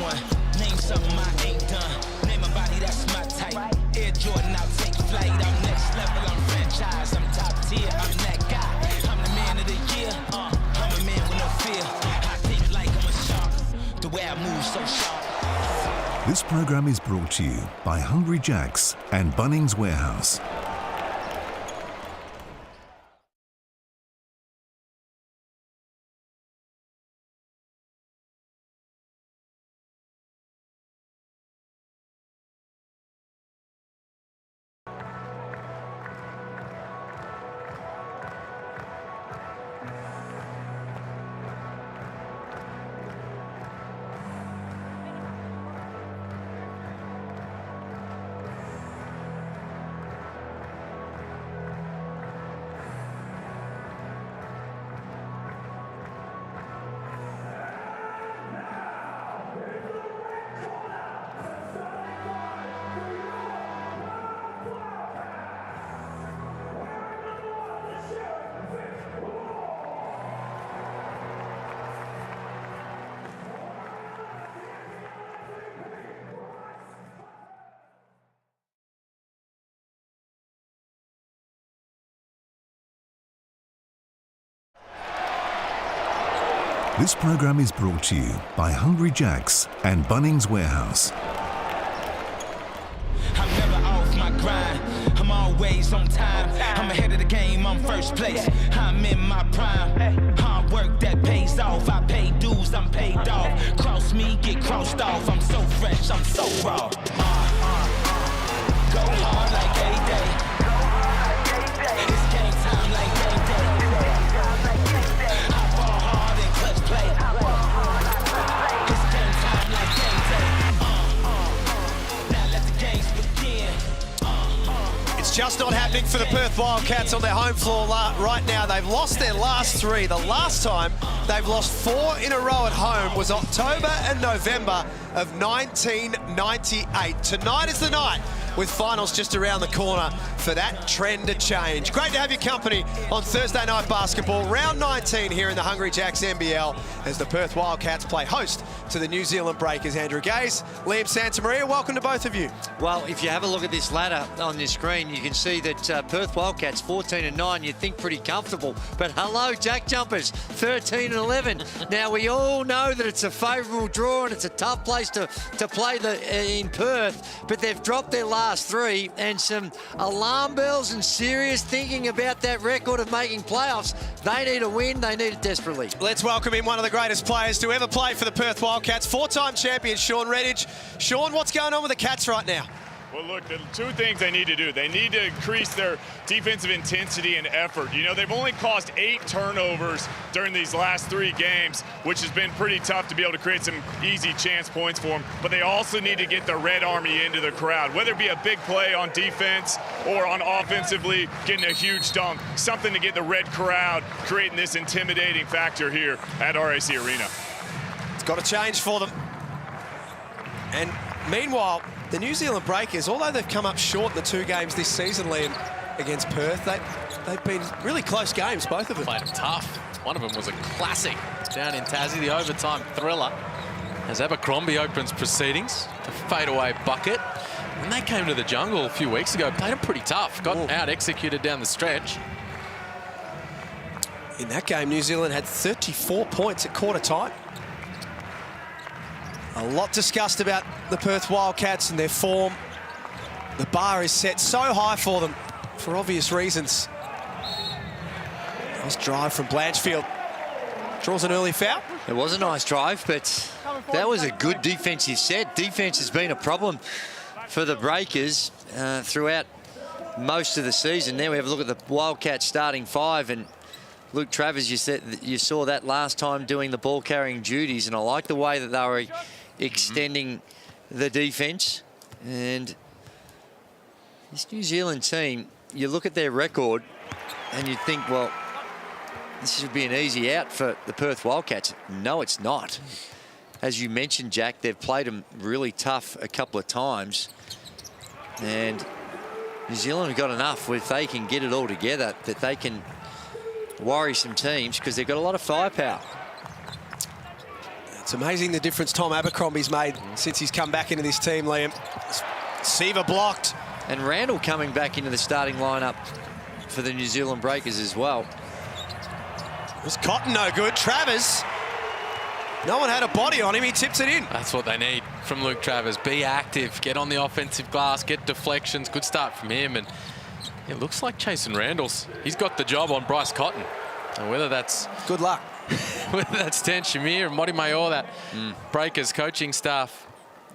one. Name something I ain't done. Name a body that's my type. Air Jordan, I'll take flight. I'm next level, I'm franchise. I'm top tier, I'm that guy. I'm the man of the year. I'm a man with no fear. I think like I'm a shark. The way I move so sharp. This program is brought to you by Hungry Jack's and Bunnings Warehouse. This program is brought to you by Hungry Jack's and Bunnings Warehouse. I'm never off my grind. I'm always on time. I'm ahead of the game, I'm first place. I'm in my prime. Hard work that pays off. I pay dues, I'm paid off. Cross me, get crossed off. I'm so fresh, I'm so raw. Go hard like A-Day. It's game time like A-Day. I ball hard and clutch play. It's game time like A-Day. Now let the games begin. It's just not happening for the Perth Wildcats on their home floor right now. They've lost their last three. The last time they've lost 4 in a row at home was October and November of 1998. Tonight is the night, with finals just around the corner, for that trend to change. Great to have your company on Thursday night basketball, round 19 here in the Hungry Jacks NBL, as the Perth Wildcats play host to the New Zealand Breakers. Andrew Gaze, Liam Santamaria, welcome to both of you. Well, if you have a look at this ladder on your screen, you can see that Perth Wildcats 14-9, you'd think pretty comfortable. But hello, Jack Jumpers, 13-11. Now, we all know that it's a favourable draw and it's a tough place to play in Perth, but they've dropped their last 3, and some alarm bells and serious thinking about that record of making playoffs. They need a win, they need it desperately. Let's welcome in one of the greatest players to ever play for the Perth Wildcats, 4-time champion Sean Redditch. Sean, what's going on with the Cats right now? Well, look, the 2 things they need to do. They need to increase their defensive intensity and effort. You know, they've only caused 8 turnovers during these last 3 games, which has been pretty tough to be able to create some easy chance points for them. But they also need to get the Red Army into the crowd, whether it be a big play on defense or on offensively getting a huge dunk, something to get the red crowd creating this intimidating factor here at RAC Arena. It's got to change for them. And meanwhile, the New Zealand Breakers, although they've come up short in the 2 games this season, Liam, against Perth, they've been really close games, both of them. Played them tough. One of them was a classic down in Tassie, the overtime thriller, as Abercrombie opens proceedings, a fadeaway bucket. When they came to the jungle a few weeks ago, played them pretty tough, got out-executed down the stretch. In that game, New Zealand had 34 points at quarter time. A lot discussed about the Perth Wildcats and their form. The bar is set so high for them for obvious reasons. Nice drive from Blanchfield. Draws an early foul. It was a nice drive, but that was a good defensive set. Defense has been a problem for the Breakers throughout most of the season. Now we have a look at the Wildcats starting 5, and Luke Travers, you saw that last time doing the ball carrying duties, and I like the way that they were extending the defense. And this New Zealand team, you look at their record and you think, well, this should be an easy out for the Perth Wildcats. No, it's not. As you mentioned, Jack, they've played them really tough a couple of times, and New Zealand have got enough if they can get it all together that they can worry some teams, because they've got a lot of firepower. It's amazing the difference Tom Abercrombie's made since he's come back into this team, Liam. Seaver blocked. And Randall coming back into the starting lineup for the New Zealand Breakers as well. Was Cotton no good? Travers, no one had a body on him, he tips it in. That's what they need from Luke Travers. Be active, get on the offensive glass, get deflections. Good start from him. And it looks like Jason Randall's, he's got the job on Bryce Cotton. And whether that's... Good luck. Whether that's Dan Shamir and Modi Mayor, that Breakers coaching staff,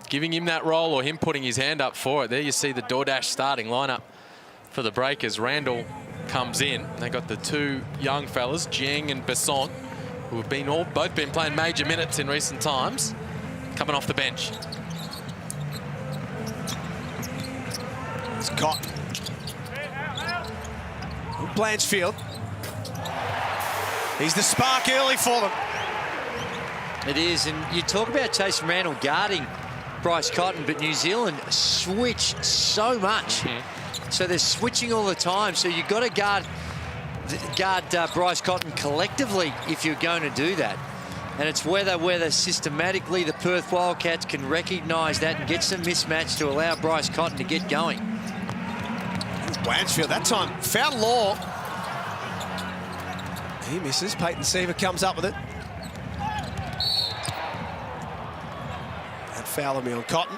giving him that role or him putting his hand up for it. There you see the DoorDash starting lineup for the Breakers. Randall comes in. They got the two young fellas, Jiang and Besson, who have been both been playing major minutes in recent times, coming off the bench. It's Cotton. Blanchfield. He's the spark early for them. It is, and you talk about Jason Randall guarding Bryce Cotton, but New Zealand switch so much. So they're switching all the time. So you've got to guard Bryce Cotton collectively if you're going to do that. And it's whether systematically the Perth Wildcats can recognise that and get some mismatch to allow Bryce Cotton to get going. Blanchfield that time found Law. He misses. Peyton Seaver comes up with it. That foul on me on Cotton.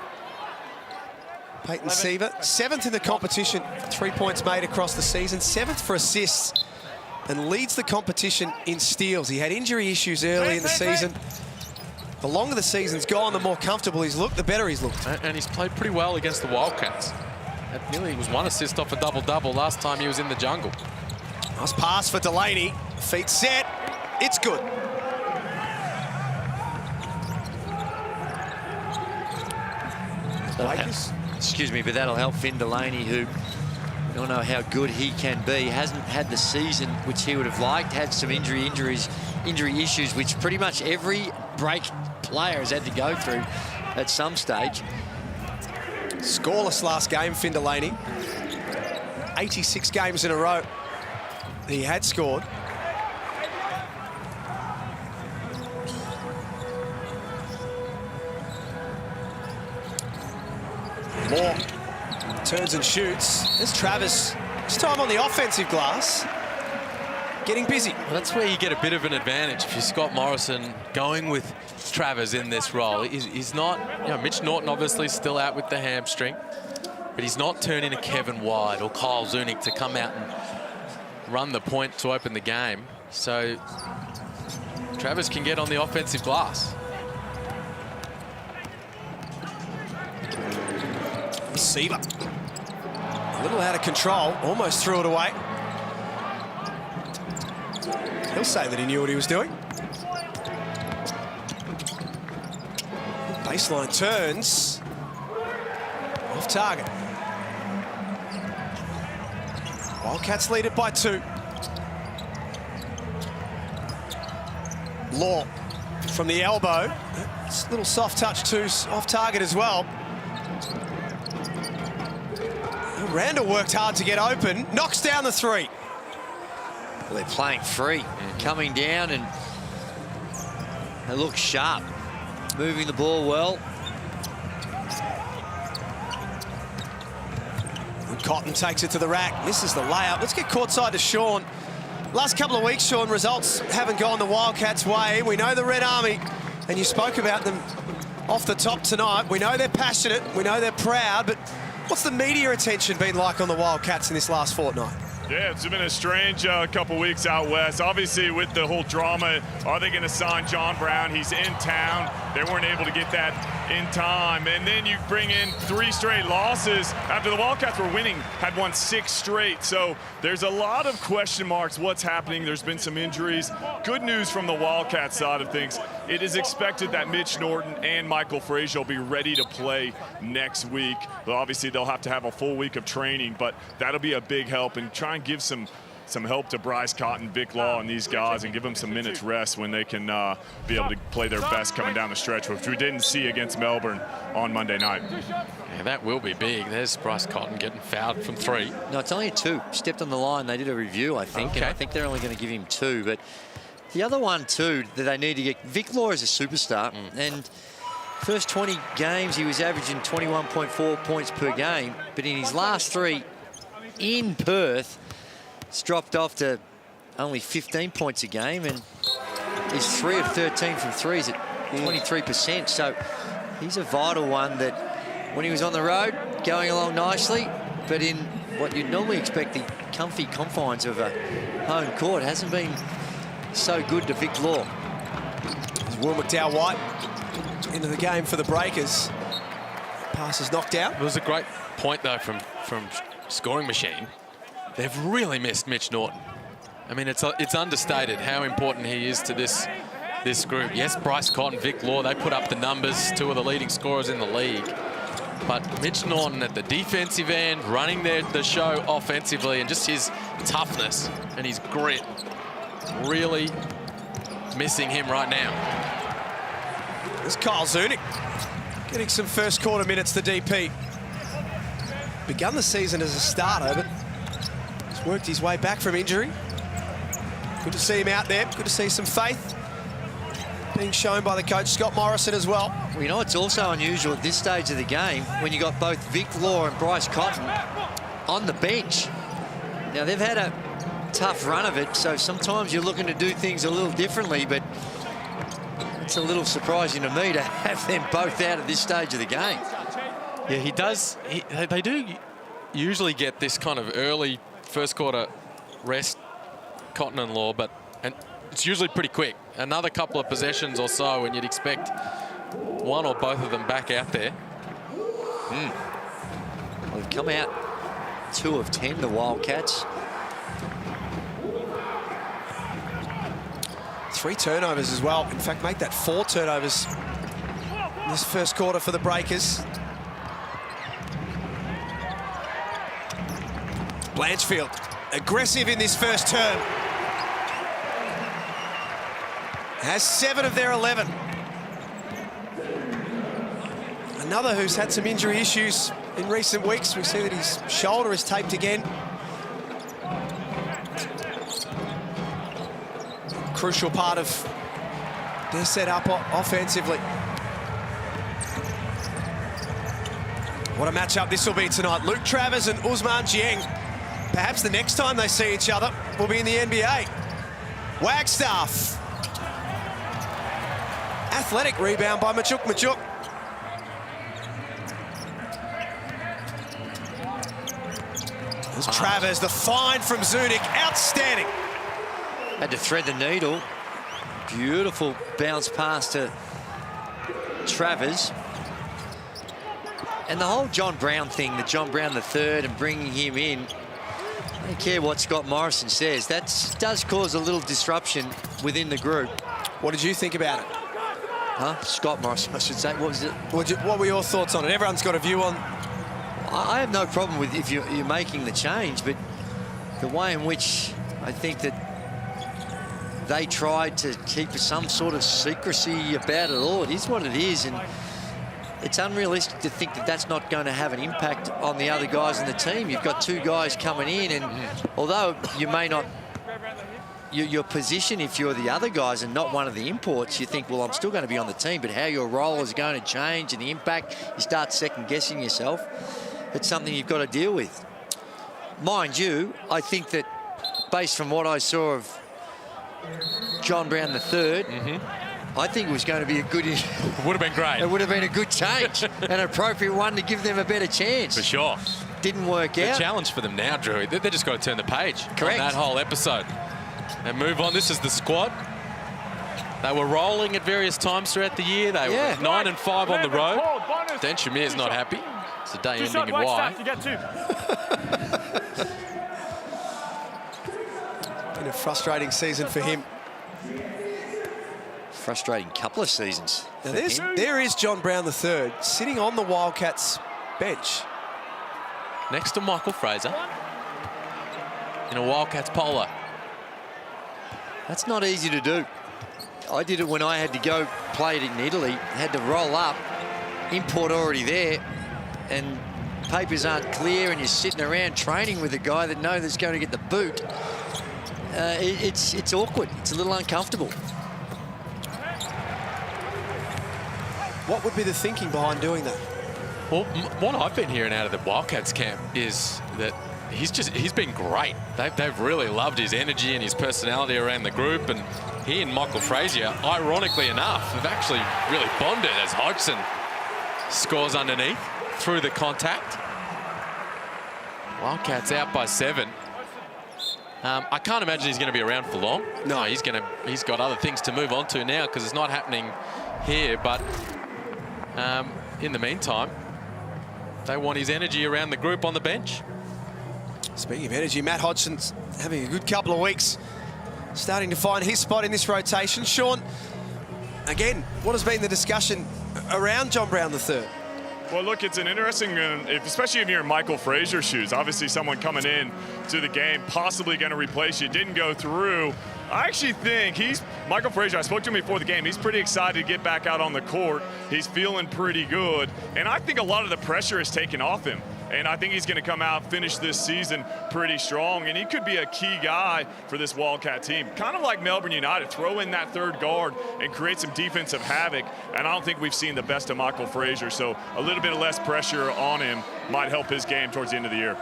Peyton Seaver, 7th in the competition, 3 points made across the season, 7th for assists, and leads the competition in steals. He had injury issues early in the season. The longer the season's gone, the more comfortable he's looked, the better he's looked. And he's played pretty well against the Wildcats. He was 1 assist off a double-double last time he was in the jungle. Nice pass for Delaney. Feet set. It's good. Excuse me, but that'll help Finn Delaney, who we all know how good he can be. Hasn't had the season which he would have liked. Had some injury issues, which pretty much every break player has had to go through at some stage. Scoreless last game, Finn Delaney. 86 games in a row he had scored. Moore turns and shoots. There's Travers. This time on the offensive glass. Getting busy. Well, that's where you get a bit of an advantage if you're Scott Morrison going with Travers in this role. He's not, Mitch Norton obviously still out with the hamstring, but he's not turning to Kevin White or Kyle Zunic to come out and run the point to open the game. So Travers can get on the offensive glass. Seaver. A little out of control. Almost threw it away. He'll say that he knew what he was doing. Baseline turns. Off target. Wildcats lead it by 2. Law from the elbow. It's a little soft touch too, off target as well. Randall worked hard to get open. Knocks down the 3. Well, they're playing free, coming down, and they look sharp, moving the ball well. And Cotton takes it to the rack, misses the layup. Let's get courtside to Sean. Last couple of weeks, Sean, results haven't gone the Wildcats' way. We know the Red Army, and you spoke about them off the top tonight. We know they're passionate, we know they're proud, but what's the media attention been like on the Wildcats in this last fortnight? Yeah, it's been a strange couple weeks out west. Obviously, with the whole drama, are they going to sign John Brown? He's in town. They weren't able to get that in time. And then you bring in 3 straight losses after the Wildcats were winning, had won 6 straight. So there's a lot of question marks. What's happening? There's been some injuries. Good news from the Wildcats side of things. It is expected that Mitch Norton and Michael Frazier will be ready to play next week. Well, obviously, they'll have to have a full week of training, but that'll be a big help, and try and give some help to Bryce Cotton, Vic Law, and these guys, and give them some minutes rest when they can be able to play their best coming down the stretch, which we didn't see against Melbourne on Monday night. Yeah, that will be big. There's Bryce Cotton getting fouled from 3. No, it's only 2. Stepped on the line. They did a review, I think, and I think they're only going to give him 2. But The other one, too, that they need to get... Vic Law is a superstar, and first 20 games, he was averaging 21.4 points per game, but in his last 3 in Perth, it's dropped off to only 15 points a game, and he's 3 of 13 from threes at 23%. So he's a vital one that when he was on the road, going along nicely, but in what you'd normally expect the comfy confines of a home court, hasn't been so good to Vic Law. There's Will McDowell-White into the game for the Breakers. Pass is knocked out. It was a great point, though, from Scoring Machine. They've really missed Mitch Norton. I mean, it's understated how important he is to this group. Yes, Bryce Cotton, Vic Law, they put up the numbers, 2 of the leading scorers in the league. But Mitch Norton at the defensive end, running the show offensively, and just his toughness and his grit, really missing him right now. There's Kyle Zunic getting some first quarter minutes, the DP. Begun the season as a starter, but he's worked his way back from injury. Good to see him out there. Good to see some faith being shown by the coach, Scott Morrison, as well. Well, you know, it's also unusual at this stage of the game when you got both Vic Law and Bryce Cotton on the bench. Now, they've had a tough run of it, so sometimes you're looking to do things a little differently, but it's a little surprising to me to have them both out at this stage of the game. Yeah, he does. They do usually get this kind of early first quarter rest, Cotton and Law, and it's usually pretty quick. Another couple of possessions or so, and you'd expect one or both of them back out there. Well, they've come out 2 of 10, the Wildcats. 3 turnovers as well. In fact, make that 4 turnovers in this first quarter for the Breakers. Blanchfield, aggressive in this first term. Has 7 of their 11. Another who's had some injury issues in recent weeks. We see that his shoulder is taped again. Crucial part of their setup offensively. What a matchup this will be tonight. Luke Travers and Ousmane Dieng. Perhaps the next time they see each other will be in the NBA. Wagstaff. Athletic rebound by Machuk. There's Travers, the find from Zunic, outstanding. Had to thread the needle. Beautiful bounce pass to Travers. And the whole John Brown thing, the John Brown III and bringing him in, I don't care what Scott Morrison says, that does cause a little disruption within the group. What did you think about it? Huh? Scott Morrison, I should say. What was it? What were your thoughts on it? Everyone's got a view on... I have no problem with if you're making the change, but the way in which I think that they tried to keep some sort of secrecy about it all, it is what it is, and it's unrealistic to think that that's not going to have an impact on the other guys in the team. You've got 2 guys coming in, and although you may not... Your position, if you're the other guys and not one of the imports, you think, well, I'm still going to be on the team, but how your role is going to change and the impact, you start second-guessing yourself. It's something you've got to deal with. Mind you, I think that based from what I saw of John Brown III, I think it was going to be a good... Would have been great. It would have been a good change, an appropriate one to give them a better chance. For sure. Didn't work out. The challenge for them now, Drew, they've just got to turn the page. Correct. On that whole episode. And move on. This is the squad. They were rolling at various times throughout the year. They were 9 and 5 on the road. Dan Shamir's not happy. It's a day ending in Y. Been a frustrating season for him. Frustrating couple of seasons. Now there is John Brown III sitting on the Wildcats bench. Next to Michael Fraser in a Wildcats polo. That's not easy to do. I did it when I had to go play it in Italy. Had to roll up, import already there, and papers aren't clear, and you're sitting around training with a guy that knows that's going to get the boot. it's awkward. It's a little uncomfortable. What would be the thinking behind doing that? Well, what I've been hearing out of the Wildcats camp is that he's been great. They've really loved his energy and his personality around the group, and he and Michael Frazier, ironically enough, have actually really bonded as Hodgson scores underneath through the contact. Wildcats out by 7. I can't imagine he's going to be around for long. No, he's got other things to move on to now because it's not happening here. But in the meantime, they want his energy around the group on the bench. Speaking of energy, Matt Hodgson's having a good couple of weeks, starting to find his spot in this rotation. Sean, again, what has been the discussion around John Brown III? Well, look, it's an interesting, especially if you're in Michael Frazier's shoes. Obviously, someone coming in to the game, possibly going to replace you, didn't go through. I actually think Michael Frazier, I spoke to him before the game. He's pretty excited to get back out on the court. He's feeling pretty good. And I think a lot of the pressure is taken off him. And I think he's going to come out, finish this season pretty strong. And he could be a key guy for this Wildcat team. Kind of like Melbourne United, throw in that third guard and create some defensive havoc. And I don't think we've seen the best of Michael Frazier. So a little bit less pressure on him might help his game towards the end of the year.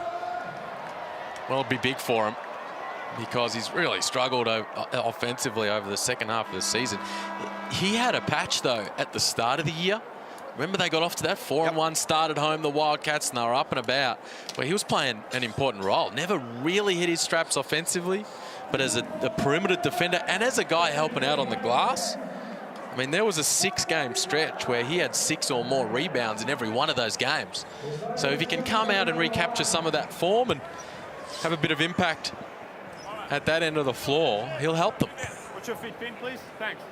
Well, it'd be big for him because he's really struggled offensively over the second half of the season. He had a patch, though, at the start of the year. Remember, they got off to that 4-1 start at home, the Wildcats, and they were up and about, where he was playing an important role. Never really hit his straps offensively, but as a perimeter defender and as a guy helping out on the glass, I mean, there was a 6-game stretch where he had 6 or more rebounds in every one of those games. So if he can come out and recapture some of that form and have a bit of impact at that end of the floor, he'll help them. Put your feet in, please. Thanks.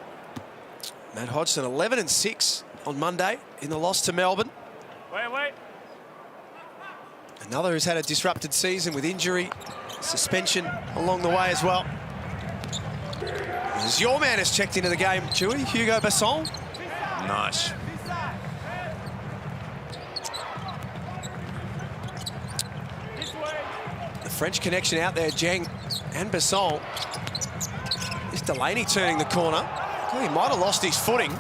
Matt Hodgson, 11-6 on Monday in the loss to Melbourne. Wait. Another who's had a disrupted season with injury, suspension along the way as well. As your man has checked into the game, Chewy, Hugo Basson. Nice. The French connection out there, Jeng and Basson. Is Delaney turning the corner? Well, he might have lost his footing.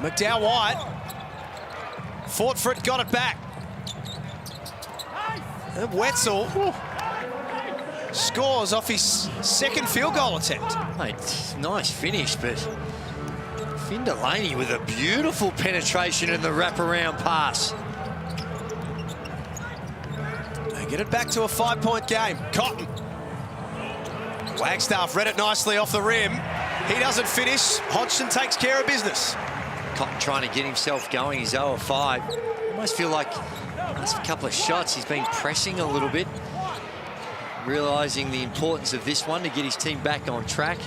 McDowell White fought for it, got it back. And Wetzel scores off his second field goal attempt. Mate, nice finish, but Finn Delaney with a beautiful penetration in the wraparound pass. They get it back to a 5-point game. Cotton. Wagstaff read it nicely off the rim. He doesn't finish. Hodgson takes care of business. Cotton trying to get himself going. He's 0 of 5. Almost feel like last couple of shots he's been pressing a little bit, realising the importance of this one to get his team back on track.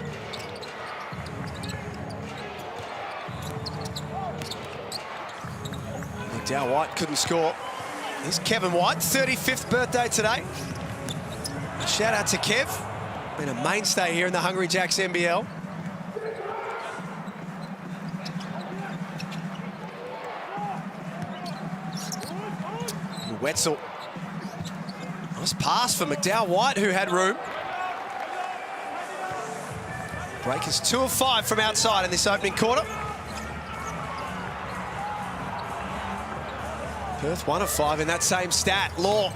McDowell White couldn't score. Here's Kevin White, 35th birthday today. Shout out to Kev. Been a mainstay here in the Hungry Jacks NBL. Wetzel. Nice pass for McDowell White, who had room. Breakers 2 of 5 from outside in this opening quarter. Perth 1 of 5 in that same stat. Law.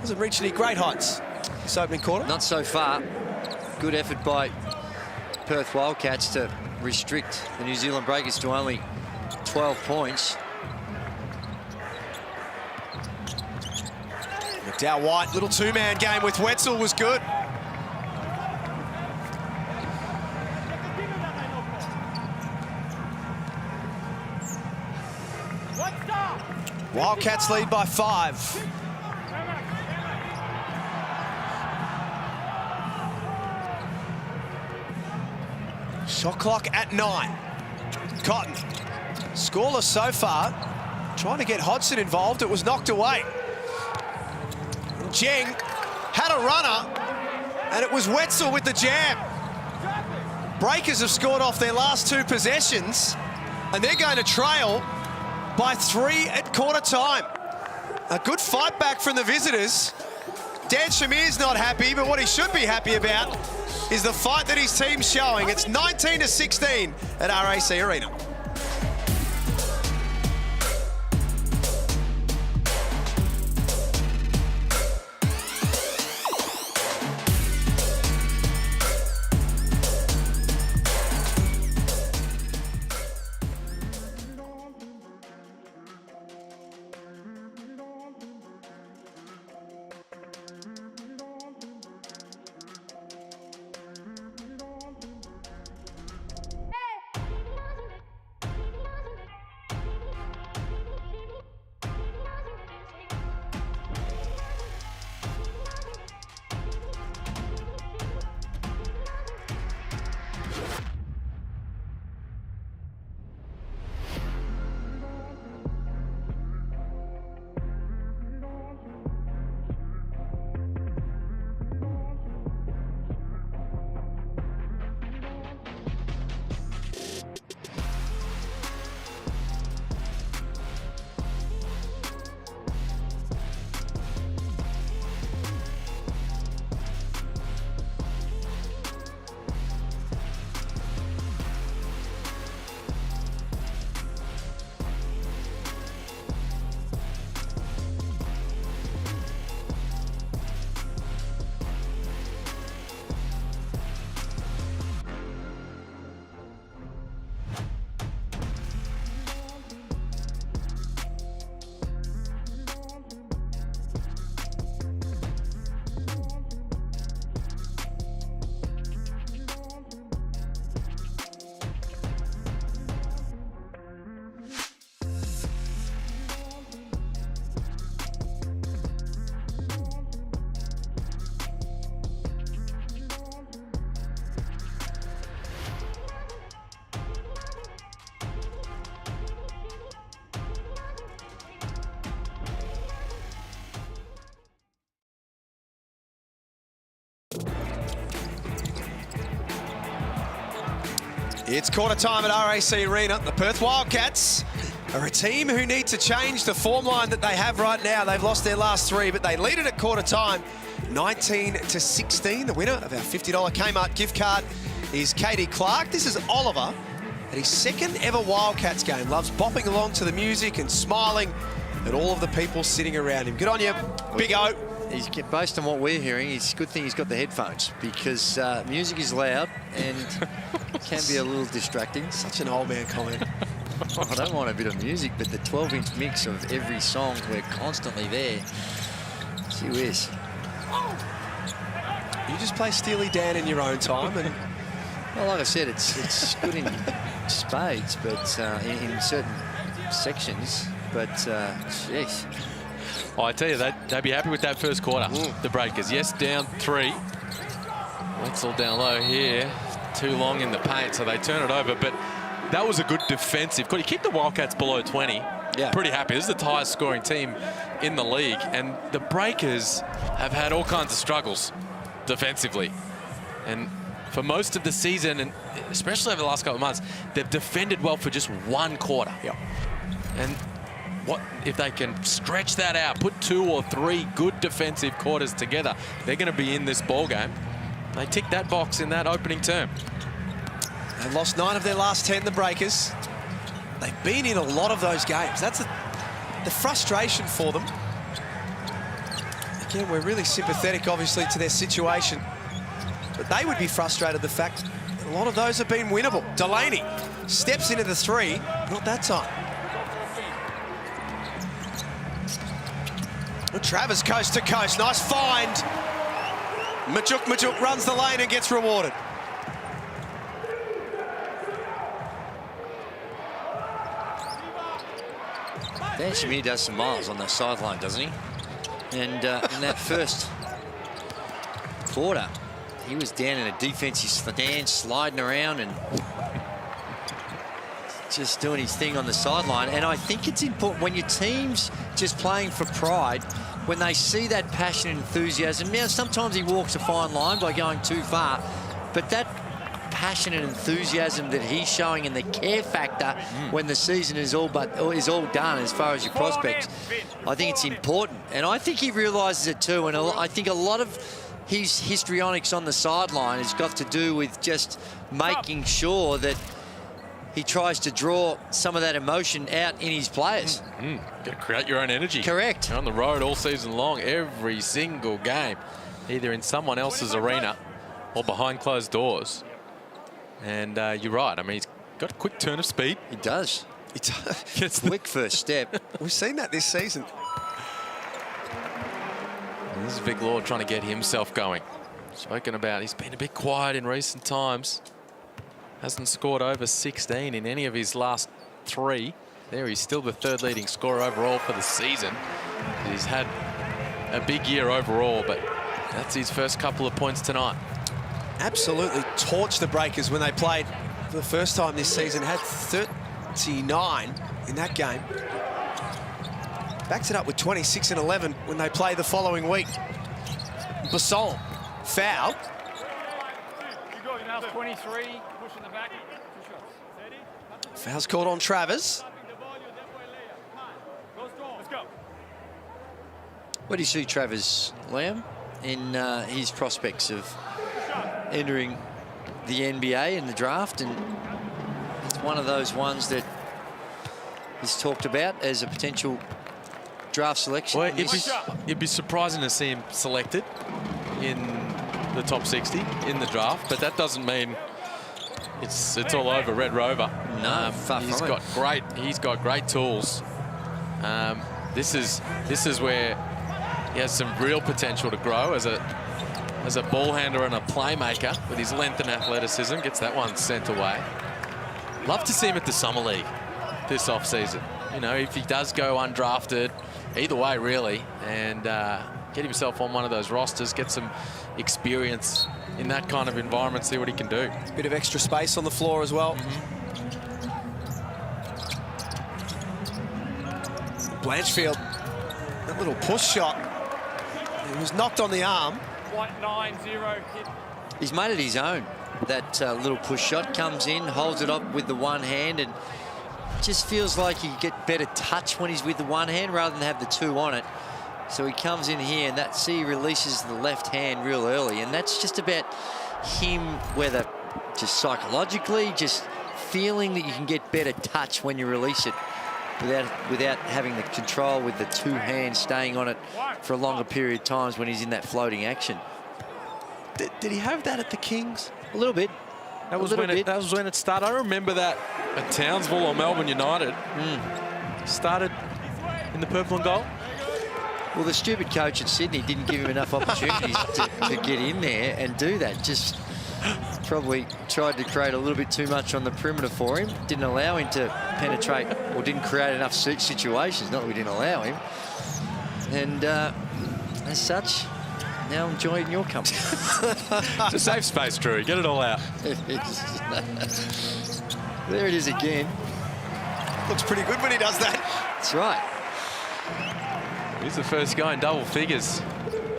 Hasn't reached any great heights this opening quarter. Not so far. Good effort by Perth Wildcats to restrict the New Zealand Breakers to only 12 points. McDowell White, little 2-man game with Wetzel was good. Wildcats lead by 5. Shot clock at 9. Cotton, scoreless so far. Trying to get Hodgson involved, it was knocked away. Jeng had a runner, and it was Wetzel with the jam. Breakers have scored off their last 2 possessions, and they're going to trail by 3 at quarter time. A good fight back from the visitors. Dan Shamir's not happy, but what he should be happy about is the fight that his team's showing. It's 19-16 at RAC Arena. It's quarter time at RAC Arena. The Perth Wildcats are a team who need to change the form line that they have right now. They've lost their last 3, but they lead it at quarter time, 19-16. The winner of our $50 Kmart gift card is Katie Clark. This is Oliver at his 2nd ever Wildcats game. Loves bopping along to the music and smiling at all of the people sitting around him. Good on you, Big O. Based on what we're hearing, it's a good thing he's got the headphones because music is loud and can be a little distracting. Such an old man comment. I don't want a bit of music, but the 12-inch mix of every song, we're constantly there. Gee whiz. You just play Steely Dan in your own time. And well, like I said, it's good in spades, but in certain sections. But, jeez. Oh, I tell you, they'd be happy with that first quarter, the Breakers. Yes, down 3. Wetzel down low here. Too long in the paint, so they turn it over. But that was a good defensive. Could you keep the Wildcats below 20? Yeah. Pretty happy. This is the highest scoring team in the league. And the Breakers have had all kinds of struggles defensively. And for most of the season, and especially over the last couple of months, they've defended well for just 1 quarter. Yep. And what if they can stretch that out, put 2 or 3 good defensive quarters together, they're going to be in this ball game. They tick that box in that opening term. They've lost 9 of their last 10, the Breakers. They've been in a lot of those games. That's the frustration for them. Again, we're really sympathetic, obviously, to their situation. But they would be frustrated the fact that a lot of those have been winnable. Delaney steps into the 3, not that time. Travers coast to coast, nice find. Majuk runs the lane and gets rewarded. Dan Shamir does some miles on the sideline, doesn't he? And in that first quarter, he was down in a defensive stance, sliding around and just doing his thing on the sideline. And I think it's important when your team's just playing for pride, when they see that passion and enthusiasm. Now, sometimes he walks a fine line by going too far, but that passion and enthusiasm that he's showing and the care factor when the season is all done as far as your prospects, I think it's important. And I think he realises it too. And I think a lot of his histrionics on the sideline has got to do with just making sure that he tries to draw some of that emotion out in his players. Got to create your own energy. Correct. You're on the road all season long, every single game, either in someone else's arena or behind closed doors. And you're right. I mean, he's got a quick turn of speed. He does. Gets Quick first step. We've seen that this season. And this is Vic Lord trying to get himself going. Spoken about, he's been a bit quiet in recent times. Hasn't scored over 16 in any of his last 3. There, he's still the 3rd leading scorer overall for the season. He's had a big year overall, but that's his first couple of points tonight. Absolutely torched the Breakers when they played for the first time this season. Had 39 in that game. Backs it up with 26 and 11 when they play the following week. Basson, foul. You got enough 23, pushing the back. Foul's called on Travers. Let's go. Where do you see Travers, Liam, in his prospects of entering the NBA in the draft? And it's one of those ones that he's talked about as a potential draft selection. Well, it'd be surprising to see him selected in the top 60 in the draft, but that doesn't mean it's all over Red Rover. No, far he's from got great tools. This is where he has some real potential to grow as a ball handler and a playmaker with his length and athleticism. Gets that one sent away. Love to see him at the Summer League this off-season. You know, if he does go undrafted, either way really, and get himself on one of those rosters, get some experience in that kind of environment, see what he can do. Bit of extra space on the floor as well. Blanchfield, that little push shot. It was knocked on the arm. 1-9-0 hit. He's made it his own. That little push shot comes in, holds it up with the one hand, and just feels like he get better touch when he's with the one hand rather than have the two on it. So he comes in here, and he releases the left hand real early, and that's just about him, whether just psychologically, just feeling that you can get better touch when you release it without having the control with the two hands staying on it for a longer period of times when he's in that floating action. Did he have that at the Kings? A little bit. That was when it started. I remember that at Townsville or Melbourne United. Started in the purple and gold. Well, the stupid coach at Sydney didn't give him enough opportunities to get in there and do that. Just probably tried to create a little bit too much on the perimeter for him. Didn't allow him to penetrate, or didn't create enough situations. Not that we didn't allow him. And as such, now I'm enjoying your company. It's a safe space, Drew. Get it all out. There it is again. Looks pretty good when he does that. That's right. He's the first guy in double figures.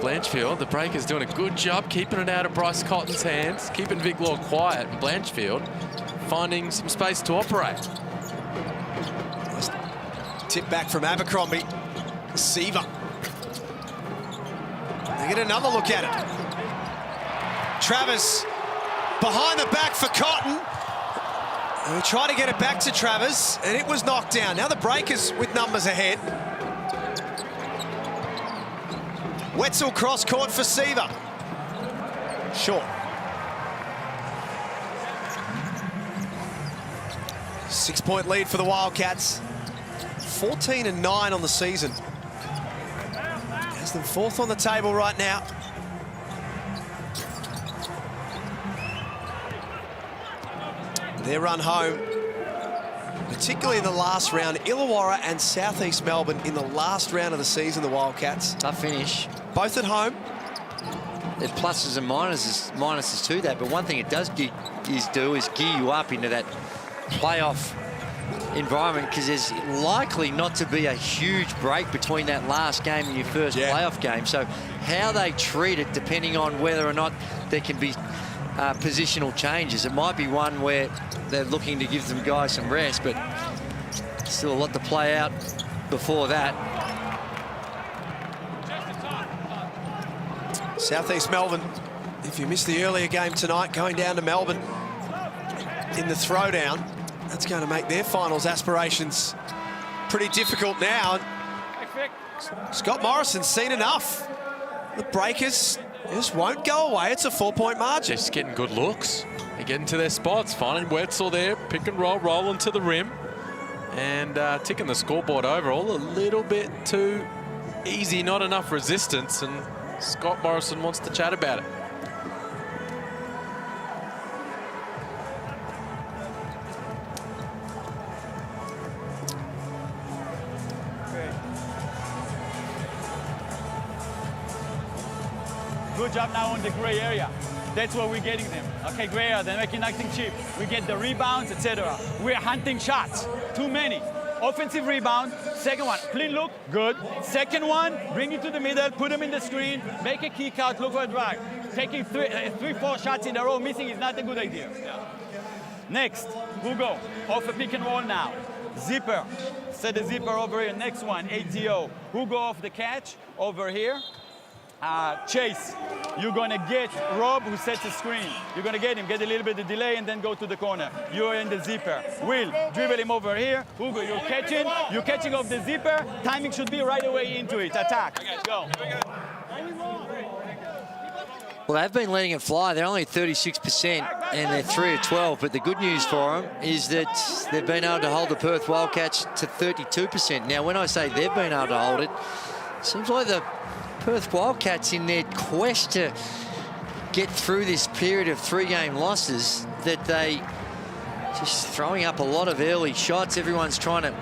Blanchfield, the Breakers doing a good job keeping it out of Bryce Cotton's hands, keeping Vic Law quiet, and Blanchfield finding some space to operate. Nice tip back from Abercrombie. Seaver. They get another look at it. Travers behind the back for Cotton. And we try to get it back to Travers, and it was knocked down. Now the Breakers with numbers ahead. Wetzel cross court for Seaver. Short. 6-point lead for the Wildcats. 14-9 on the season. Has them 4th on the table right now. Their run home, particularly in the last round, Illawarra and Southeast Melbourne in the last round of the season, the Wildcats. Tough finish. Both at home. There's pluses and minuses to that, but one thing it does do is gear you up into that playoff environment, because there's likely not to be a huge break between that last game and your first playoff game. So how they treat it, depending on whether or not there can be positional changes. It might be one where they're looking to give them guys some rest, but still a lot to play out before that. Southeast Melbourne, if you missed the earlier game tonight, going down to Melbourne in the throwdown, that's going to make their finals aspirations pretty difficult now. Scott Morrison's seen enough. The Breakers just won't go away. It's a 4-point margin. Just getting good looks. They're getting to their spots, finding Wetzel there, pick and roll, rolling to the rim, and ticking the scoreboard over. All a little bit too easy, not enough resistance, and Scott Morrison wants to chat about it. Good job now on the gray area. That's where we're getting them. Okay, gray area, they're making nothing cheap. We get the rebounds, etc. We're hunting shots. Too many. Offensive rebound. Second one, clean look, good. Second one, bring it to the middle, put them in the screen, make a kick out, look for a drive. Taking three, 4 shots in a row, missing is not a good idea. Next, who go? Off a pick and roll now. Zipper. Set the zipper over here. Next one, ATO. Who go off the catch? Over here. Chase, you're gonna get Rob, who sets the screen. You're gonna get him, get a little bit of delay, and then go to the corner. You're in the zipper. Will, dribble him over here. Hugo, you're catching off the zipper. Timing should be right away into it. Attack. Go. Well, they've been letting it fly. They're only 36% and they're 3 of 12. But the good news for them is that they've been able to hold the Perth Wildcats to 32%. Now, when I say they've been able to hold it, it seems like the Perth Wildcats, in their quest to get through this period of 3-game losses, that they just throwing up a lot of early shots. Everyone's trying to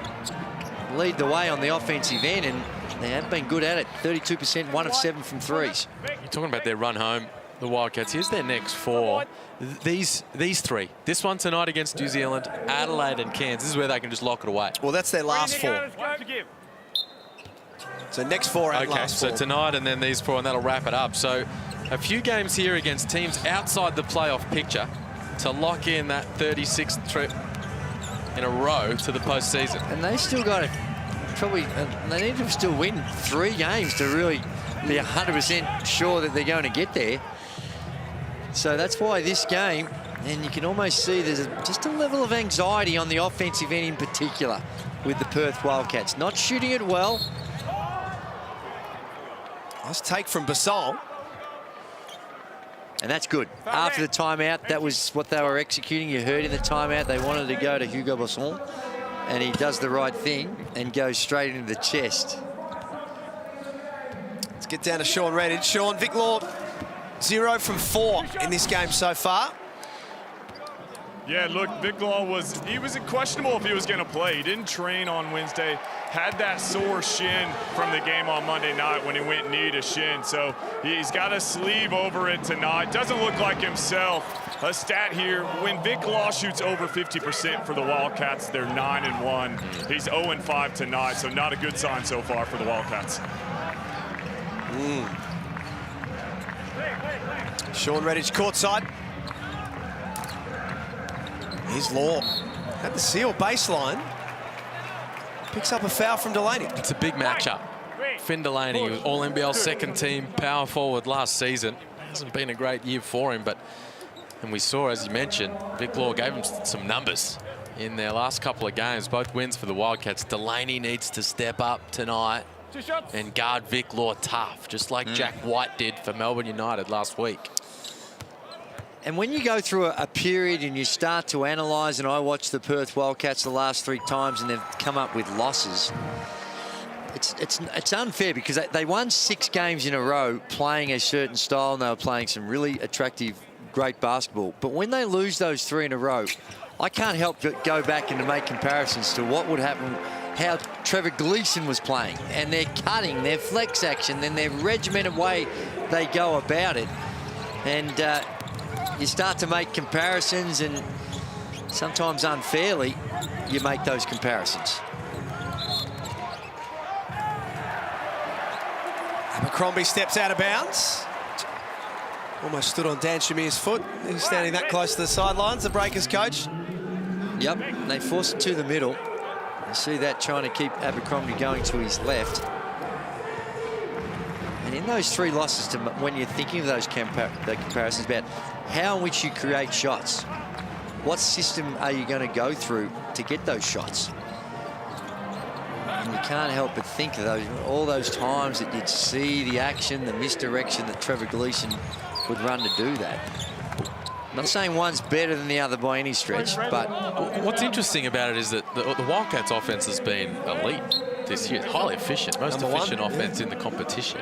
lead the way on the offensive end, and they have been good at it. 32%, 1 of 7 from threes. You're talking about their run home, the Wildcats. Here's their next 4. These 3. This one tonight against New Zealand, Adelaide and Cairns. This is where they can just lock it away. Well, that's their last 4. So next 4 and last 4. So tonight and then these 4, and that'll wrap it up. So a few games here against teams outside the playoff picture to lock in that 36th trip in a row to the postseason. And they still got to probably, they need to still win 3 games to really be 100% sure that they're going to get there. So that's why this game, and you can almost see there's just a level of anxiety on the offensive end in particular with the Perth Wildcats. Not shooting it well. Nice take from Basson. And that's good. After the timeout, that was what they were executing. You heard in the timeout they wanted to go to Hugo Basson, and he does the right thing and goes straight into the chest. Let's get down to Sean Redditch. Sean, Vic Law, 0 from 4 in this game so far. Yeah, look, Vic Law was questionable if he was going to play. He didn't train on Wednesday. Had that sore shin from the game on Monday night when he went knee to shin. So he's got a sleeve over it tonight. Doesn't look like himself. A stat here, when Vic Law shoots over 50% for the Wildcats, they're 9-1. He's 0-5 tonight, so not a good sign so far for the Wildcats. Sean Redditch courtside. Here's Law at the seal baseline. Picks up a foul from Delaney. It's a big matchup. Finn Delaney, All-NBL second team power forward last season. Hasn't been a great year for him, and we saw, as you mentioned, Vic Law gave him some numbers in their last couple of games, both wins for the Wildcats. Delaney needs to step up tonight and guard Vic Law tough, just like Jack White did for Melbourne United last week. And when you go through a period and you start to analyse, and I watched the Perth Wildcats the last 3 times and they've come up with losses, it's unfair because they won 6 games in a row playing a certain style, and they were playing some really attractive, great basketball. But when they lose those 3 in a row, I can't help but go back and to make comparisons to what would happen, how Trevor Gleeson was playing, and their cutting, their flex action, then their regimented way they go about it. And you start to make comparisons, and sometimes unfairly, you make those comparisons. Abercrombie steps out of bounds. Almost stood on Dan Shamir's foot. He's standing that close to the sidelines, the Breakers coach. Yep, they forced it to the middle. You see that trying to keep Abercrombie going to his left. And in those 3 losses, when you're thinking of those comparisons about how in which you create shots, what system are you going to go through to get those shots? And you can't help but think of all those times that you'd see the action, the misdirection that Trevor Gleeson would run to do that. I'm not saying one's better than the other by any stretch, but what's interesting about it is that the Wildcats offense has been elite this year. Highly efficient, most efficient offense in the competition.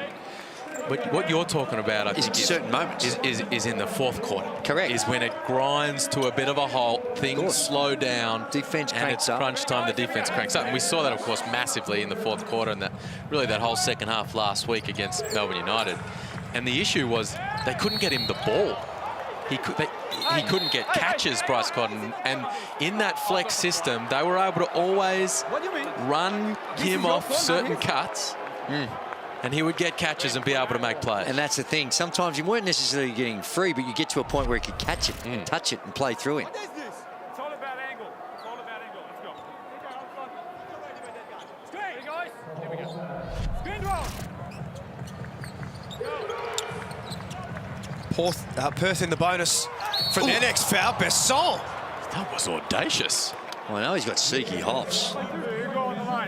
But what you're talking about, I think, certain moments is in the 4th quarter. Correct. Is when it grinds to a bit of a halt, things slow down. Defense and cranks it's up. crunch time, the defense cranks up. And we saw that, of course, massively in the 4th quarter and really that whole second half last week against Melbourne United. And the issue was they couldn't get him the ball. He couldn't get catches, Bryce Cotton. And in that flex system, they were able to always run him off certain cuts. And he would get catches and be able to make plays. And that's the thing. Sometimes you weren't necessarily getting free, but you get to a point where he could catch it, touch it, and play through him. What is this? It's all about angle. It's all about angle. Let's go. Straight, guys. Here we go. Screen roll. Perth in the bonus for their next foul. Besson. That was audacious. Well, I know he's got Seeky hops,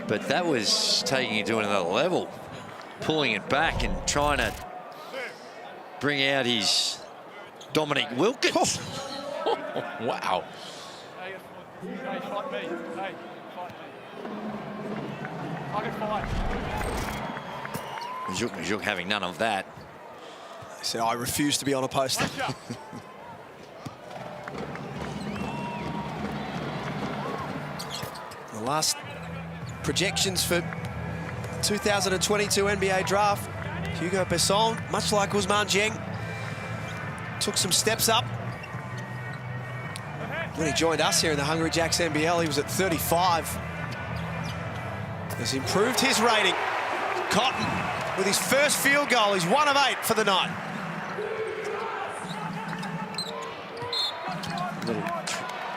but that was taking it to another level. Pulling it back and trying to bring out his Dominic Wilkins. Wow. Hey, fight me. Hey, fight me. I can fight. Majuk having none of that. He said, I refuse to be on a poster. The last projections for 2022 NBA draft, Hugo Besson, much like Ousmane Dieng, took some steps up. When he joined us here in the Hungry Jacks NBL, he was at 35. Has improved his rating. Cotton with his first field goal. He's 1 of 8 for the night.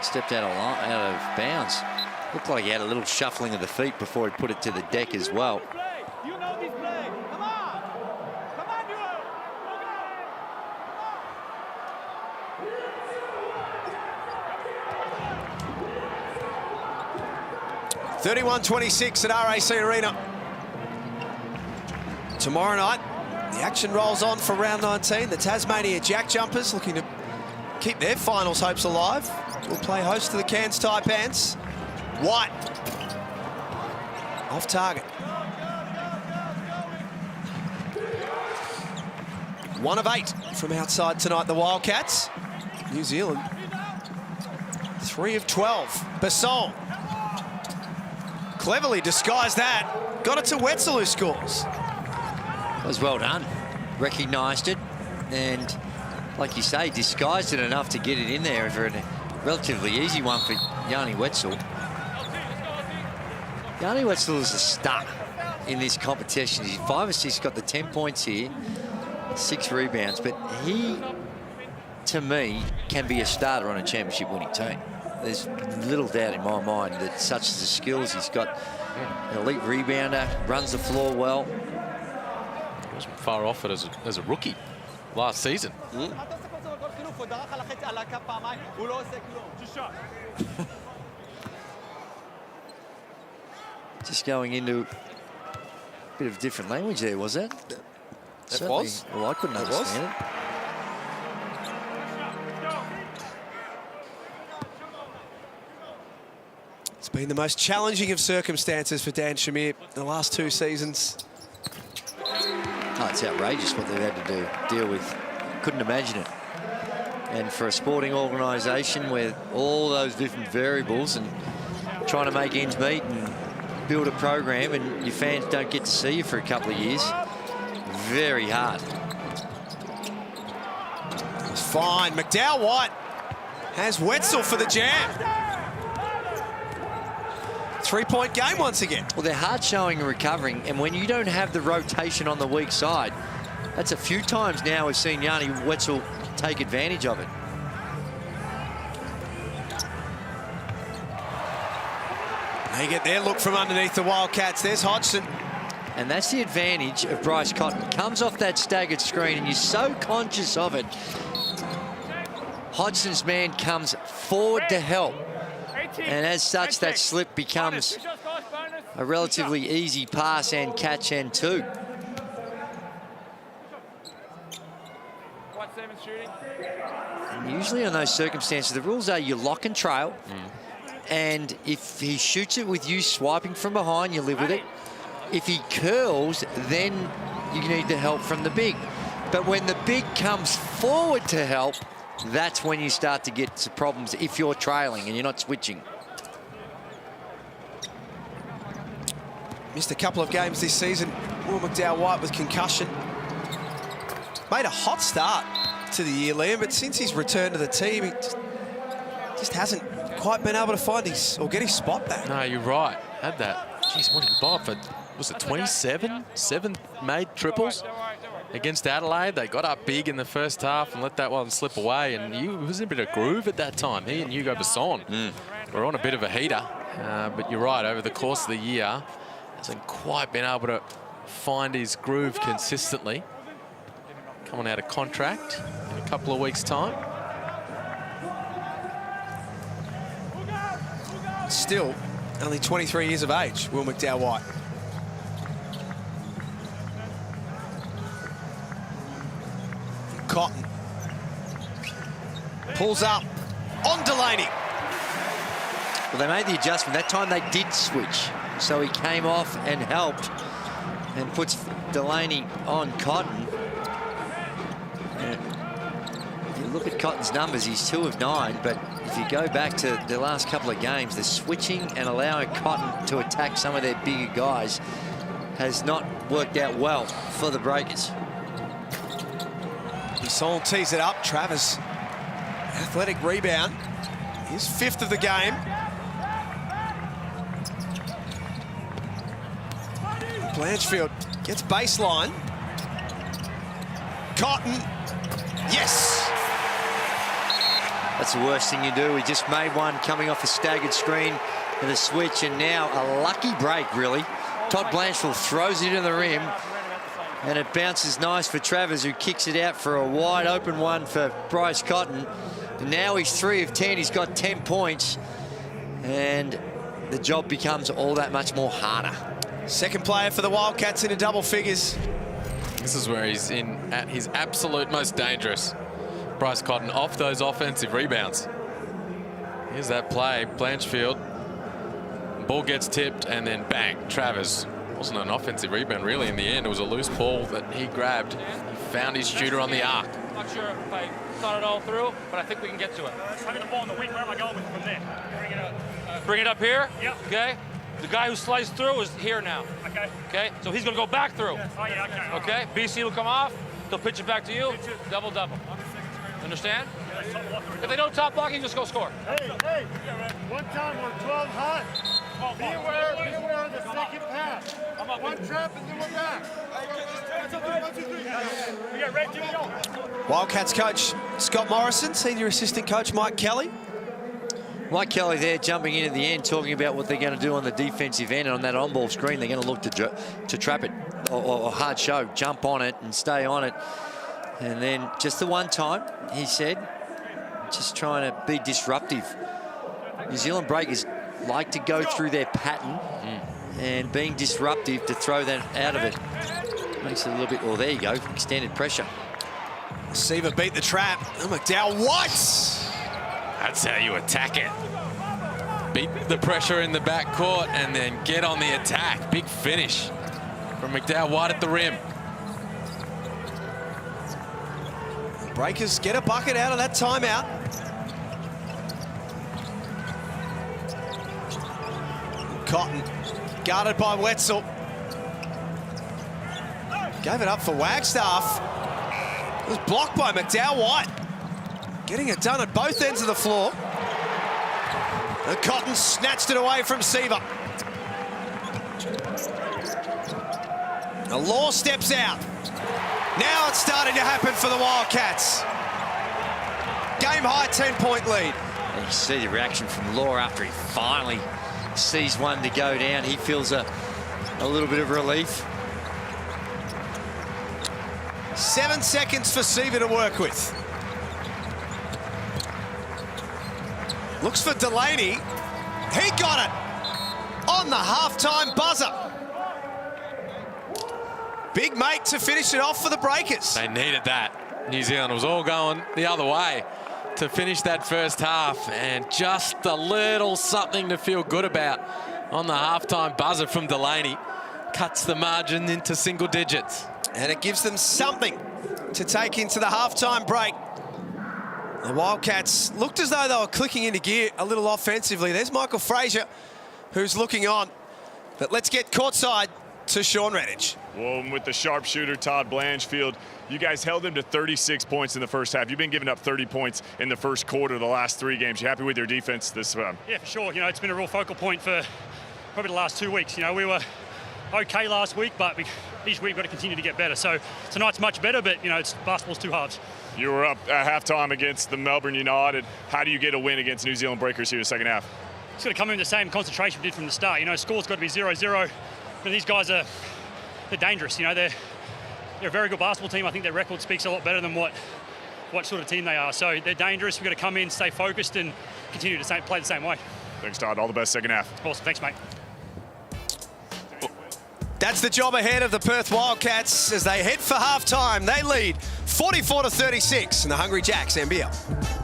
Stepped out of bounds. Looked like he had a little shuffling of the feet before he put it to the deck as well. You know this play. Come on. Come on, you. 31-26 at RAC Arena. Tomorrow night, the action rolls on for round 19. The Tasmania Jack Jumpers looking to keep their finals hopes alive. Will play host to the Cairns Taipans. White. Off target. 1 of 8 from outside tonight, the Wildcats. New Zealand, 3 of 12. Besson. Cleverly disguised that. Got it to Wetzel, who scores. That was well done. Recognised it, and like you say, disguised it enough to get it in there for a relatively easy one for Yanni Wetzel. Yanni Wetzel is a star in this competition. He's 5 assists, got the 10 points here, 6 rebounds, but he, to me, can be a starter on a championship winning team. There's little doubt in my mind that such as the skills, he's got an elite rebounder, runs the floor well. He wasn't far off it as a rookie last season. Just going into a bit of different language there, was it? It was. Well, I couldn't understand it. It's been the most challenging of circumstances for Dan Shamir the last 2 seasons. Oh, it's outrageous what they've had to deal with. Couldn't imagine it. And for a sporting organisation with all those different variables and trying to make ends meet and build a program, and your fans don't get to see you for a couple of years, very hard. It's fine. McDowell White has Wetzel for the jam. 3-point game once again. Well, they're hard showing and recovering, and when you don't have the rotation on the weak side, That's a few times now we've seen Yanni Wetzel take advantage of it. They get their look from underneath the Wildcats. There's Hodgson. And that's the advantage of Bryce Cotton. Comes off that staggered screen and you're so conscious of it. Hodgson's man comes forward to help. And as such, that slip becomes a relatively easy pass and catch and two. And usually on those circumstances, the rules are you lock and trail. And if he shoots it with you swiping from behind, you live with it. If he curls, then you need the help from the big. But when the big comes forward to help, that's when you start to get some problems if you're trailing and you're not switching. Missed a couple of games this season. Will McDowell-White with concussion. Made a hot start to the year, Liam, but since he's returned to the team, he just hasn't quite been able to find his or get his spot back. No, you're right. Had that. Jeez, what did he buy for? Was it 27? 7 made triples against Adelaide. They got up big in the first half and let that one slip away. And he was in a bit of groove at that time. He and Hugo Besson were on a bit of a heater. But you're right, over the course of the year, hasn't quite been able to find his groove consistently. Coming out of contract in a couple of weeks' time. Still only 23 years of age, Will McDowell-White. Cotton pulls up on Delaney. Well, they made the adjustment. That time they did switch. So he came off and helped and puts Delaney on Cotton. And if you look at Cotton's numbers, he's 2 of 9, but if you go back to the last couple of games, the switching and allowing Cotton to attack some of their bigger guys has not worked out well for the Breakers. Sol tees it up. Travers, athletic rebound. His 5th of the game. Blanchfield gets baseline. Cotton, yes! That's the worst thing you do. He just made one coming off a staggered screen with a switch, and now a lucky break, really. Todd Blanchfield throws it into the rim, and it bounces nice for Travers, who kicks it out for a wide open one for Bryce Cotton. And now he's 3 of 10. He's got 10 points, and the job becomes all that much more harder. Second player for the Wildcats into double figures. This is where he's at his absolute most dangerous. Bryce Cotton off those offensive rebounds. Here's that play, Blanchfield. Ball gets tipped, and then bang, Travers. Wasn't an offensive rebound really in the end. It was a loose ball that he grabbed. He found his shooter on the arc. Not sure if I thought it all through, but I think we can get to it. Having the ball in the wing, where am I going with from there? Bring it up here? Yep. Okay. The guy who sliced through is here now. Okay. Okay, so he's going to go back through. Oh, yeah, okay. Okay, BC will come off. They'll pitch it back to you. Double-double. Understand? If they don't top block, you just go score. Hey, one time we're 12 hot. Be aware of the second pass. One trap and then we're back. 1, 2, 3. We got red, Jimmy, go. Wildcats coach Scott Morrison, senior assistant coach Mike Kelly. Mike Kelly there jumping in at the end, talking about what they're going to do on the defensive end. And on that on-ball screen, they're going to look to trap it or hard show, jump on it and stay on it. And then just the one time, he said, just trying to be disruptive. New Zealand Breakers like to go through their pattern and being disruptive to throw them out of it. Makes it a little bit, well, there you go, extended pressure. Seaver beat the trap. Oh, McDowell-White. That's how you attack it. Beat the pressure in the backcourt and then get on the attack. Big finish from McDowell-White at the rim. Breakers get a bucket out of that timeout. Cotton guarded by Wetzel. Gave it up for Wagstaff. It was blocked by McDowell-White. Getting it done at both ends of the floor. And Cotton snatched it away from Seaver. The Law steps out. Now it's starting to happen for the Wildcats. Game high 10-point lead. And you see the reaction from Law after he finally sees one to go down. He feels a little bit of relief. 7 seconds for Seaver to work with. Looks for Delaney. He got it on the halftime buzzer. Big mate to finish it off for the Breakers. They needed that. New Zealand was all going the other way to finish that first half, and just a little something to feel good about on the halftime buzzer from Delaney. Cuts the margin into single digits. And it gives them something to take into the halftime break. The Wildcats looked as though they were clicking into gear a little offensively. There's Michael Frazier, who's looking on. But let's get courtside to Sean Redditch. Well, with the sharpshooter, Todd Blanchfield, you guys held them to 36 points in the first half. You've been giving up 30 points in the first quarter of the last 3 games. You happy with your defense this time? Yeah, for sure. You know, it's been a real focal point for probably the last 2 weeks. You know, we were okay last week, but each week we've got to continue to get better. So tonight's much better, but, you know, basketball's 2 halves. You were up at halftime against the Melbourne United. How do you get a win against New Zealand Breakers here in the second half? It's got to come in the same concentration we did from the start. You know, score's got to be 0-0. And these guys they're dangerous. You know, they're a very good basketball team. I think their record speaks a lot better than what sort of team they are. So they're dangerous. We've got to come in, stay focused, and continue to play the same way. Thanks, Todd. All the best second half. Awesome. Thanks, mate. That's the job ahead of the Perth Wildcats as they head for halftime. They lead 44-36 in the Hungry Jacks NBL.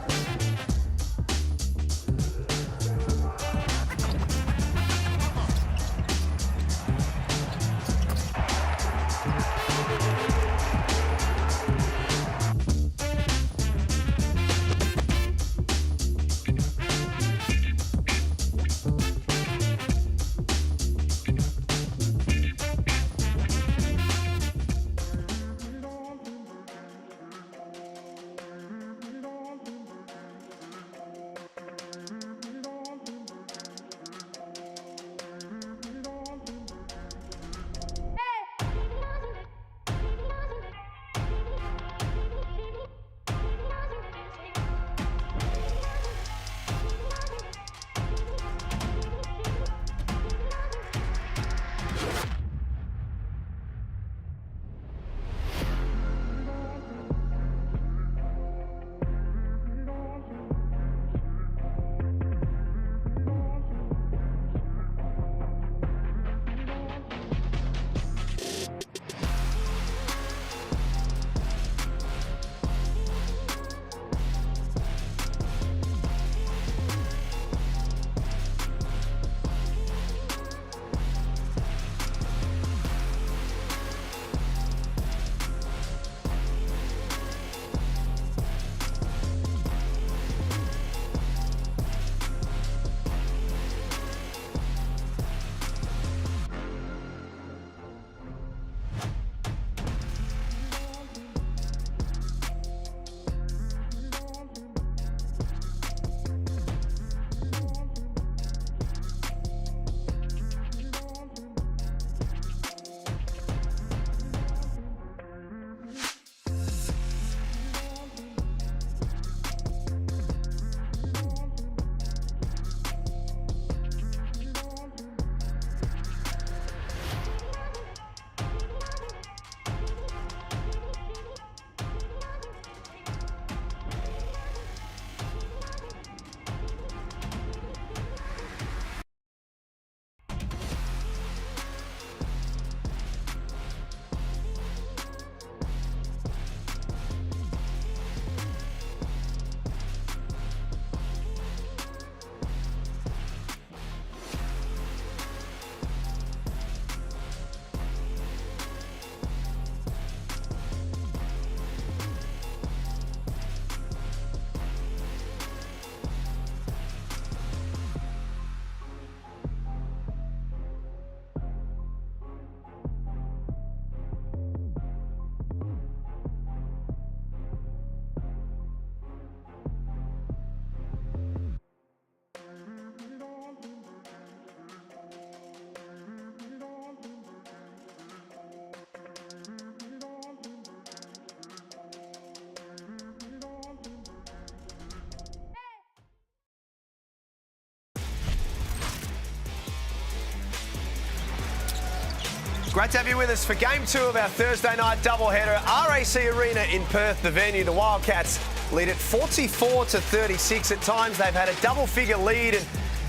Great to have you with us for Game 2 of our Thursday night doubleheader. RAC Arena in Perth, the venue. The Wildcats lead at 44-36. At times they've had a double-figure lead, and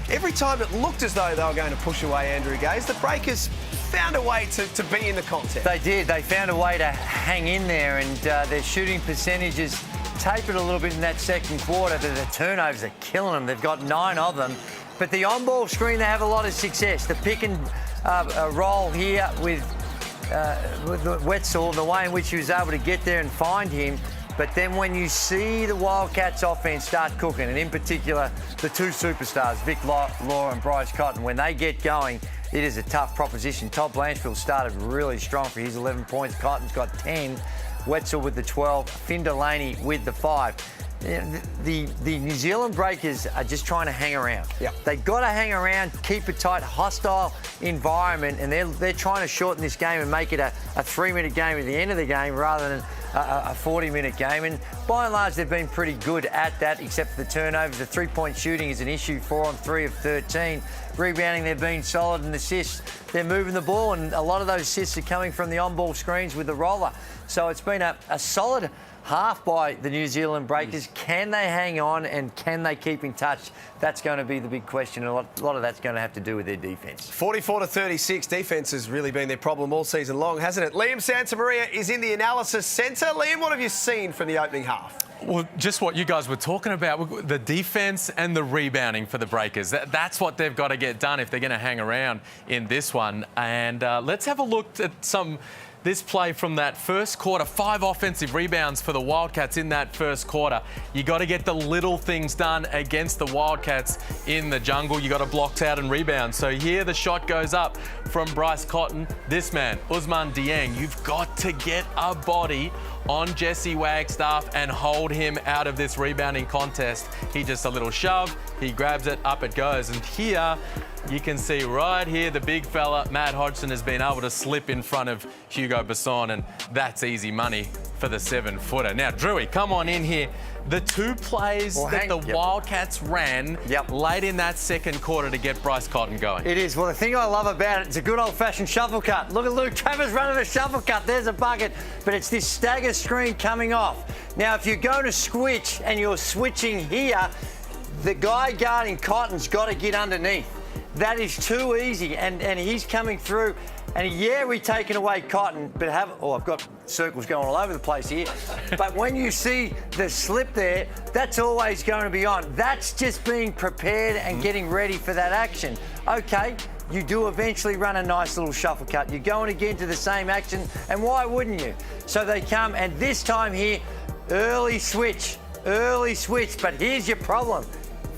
every time it looked as though they were going to push away Andrew Gaze, the Breakers found a way to be in the contest. They did. They found a way to hang in there, and their shooting percentages tapered a little bit in that second quarter. The turnovers are killing them. They've got 9 of them. But the on-ball screen, they have a lot of success. The pick and roll here with Wetzel, the way in which he was able to get there and find him. But then when you see the Wildcats offense start cooking, and in particular the 2 superstars, Vic Law and Bryce Cotton, when they get going, it is a tough proposition. Todd Blanchfield started really strong for his 11 points. Cotton's got 10. Wetzel with the 12. Finn Delaney with the 5. The New Zealand Breakers are just trying to hang around. Yep. They've got to hang around, keep a tight, hostile environment, and they're trying to shorten this game and make it a 3-minute game at the end of the game rather than a 40-minute game. And by and large, they've been pretty good at that, except for the turnovers. The 3-point shooting is an issue, 4 on 3 of 13. Rebounding, they've been solid, and assists, they're moving the ball, and a lot of those assists are coming from the on-ball screens with the roller. So it's been a solid half by the New Zealand Breakers. Can they hang on, and can they keep in touch? That's going to be the big question. A lot of that's going to have to do with their defence. 44-36. Defence has really been their problem all season long, hasn't it? Liam Santamaria is in the analysis centre. Liam, what have you seen from the opening half? Well, just what you guys were talking about, the defence and the rebounding for the Breakers. That's what they've got to get done if they're going to hang around in this one. And let's have a look at this play from that first quarter. 5 offensive rebounds for the Wildcats in that first quarter. You got to get the little things done against the Wildcats in the jungle. You got to block out and rebound. So here the shot goes up from Bryce Cotton. This man, Ousmane Dieng, you've got to get a body on Jesse Wagstaff and hold him out of this rebounding contest. He just a little shove, he grabs it, up it goes. And here you can see right here the big fella, Matt Hodgson, has been able to slip in front of Hugo Besson, and that's easy money for the 7-footer. Now, Drewy, come on in here. The 2 plays that the Wildcats ran late in that second quarter to get Bryce Cotton going. It is. Well, the thing I love about it, it's a good old-fashioned shuffle cut. Look at Luke Travers running a shuffle cut. There's a bucket, but it's this stagger screen coming off. Now, if you're going to switch and you're switching here, the guy guarding Cotton's got to get underneath. That is too easy, and he's coming through. And yeah, we've taken away Cotton, but I've got circles going all over the place here. But when you see the slip there, that's always going to be on. That's just being prepared and getting ready for that action. Okay, you do eventually run a nice little shuffle cut. You're going again to the same action, and why wouldn't you? So they come, and this time here, early switch. But here's your problem.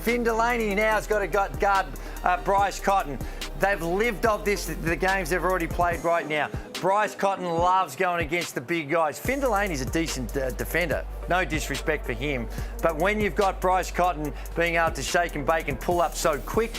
Finn Delaney now has got to guard Bryce Cotton. They've lived off the games they've already played right now. Bryce Cotton loves going against the big guys. Finn Delaney's a decent defender. No disrespect for him. But when you've got Bryce Cotton being able to shake and bake and pull up so quick,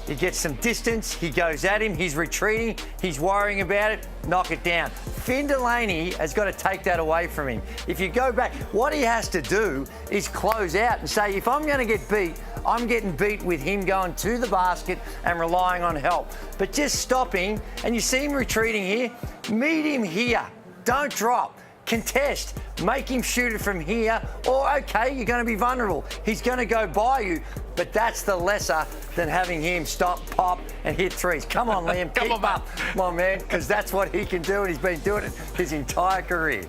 he gets some distance, he goes at him, he's retreating, he's worrying about it, knock it down. Finn Delaney has got to take that away from him. If you go back, what he has to do is close out and say, if I'm going to get beat, I'm getting beat with him going to the basket and relying on help. But just stopping, and you see him retreating here, meet him here. Don't drop. Contest. Make him shoot it from here. Or, okay, you're going to be vulnerable. He's going to go by you. But that's the lesser than having him stop, pop, and hit threes. Come on, Liam. Keep up, my man, because that's what he can do, and he's been doing it his entire career.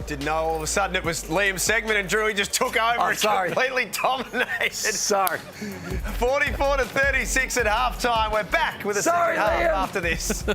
Didn't know all of a sudden it was Liam's segment and Drewy just took over and completely dominated. Sorry. 44-36 at halftime. We're back with a second half after this.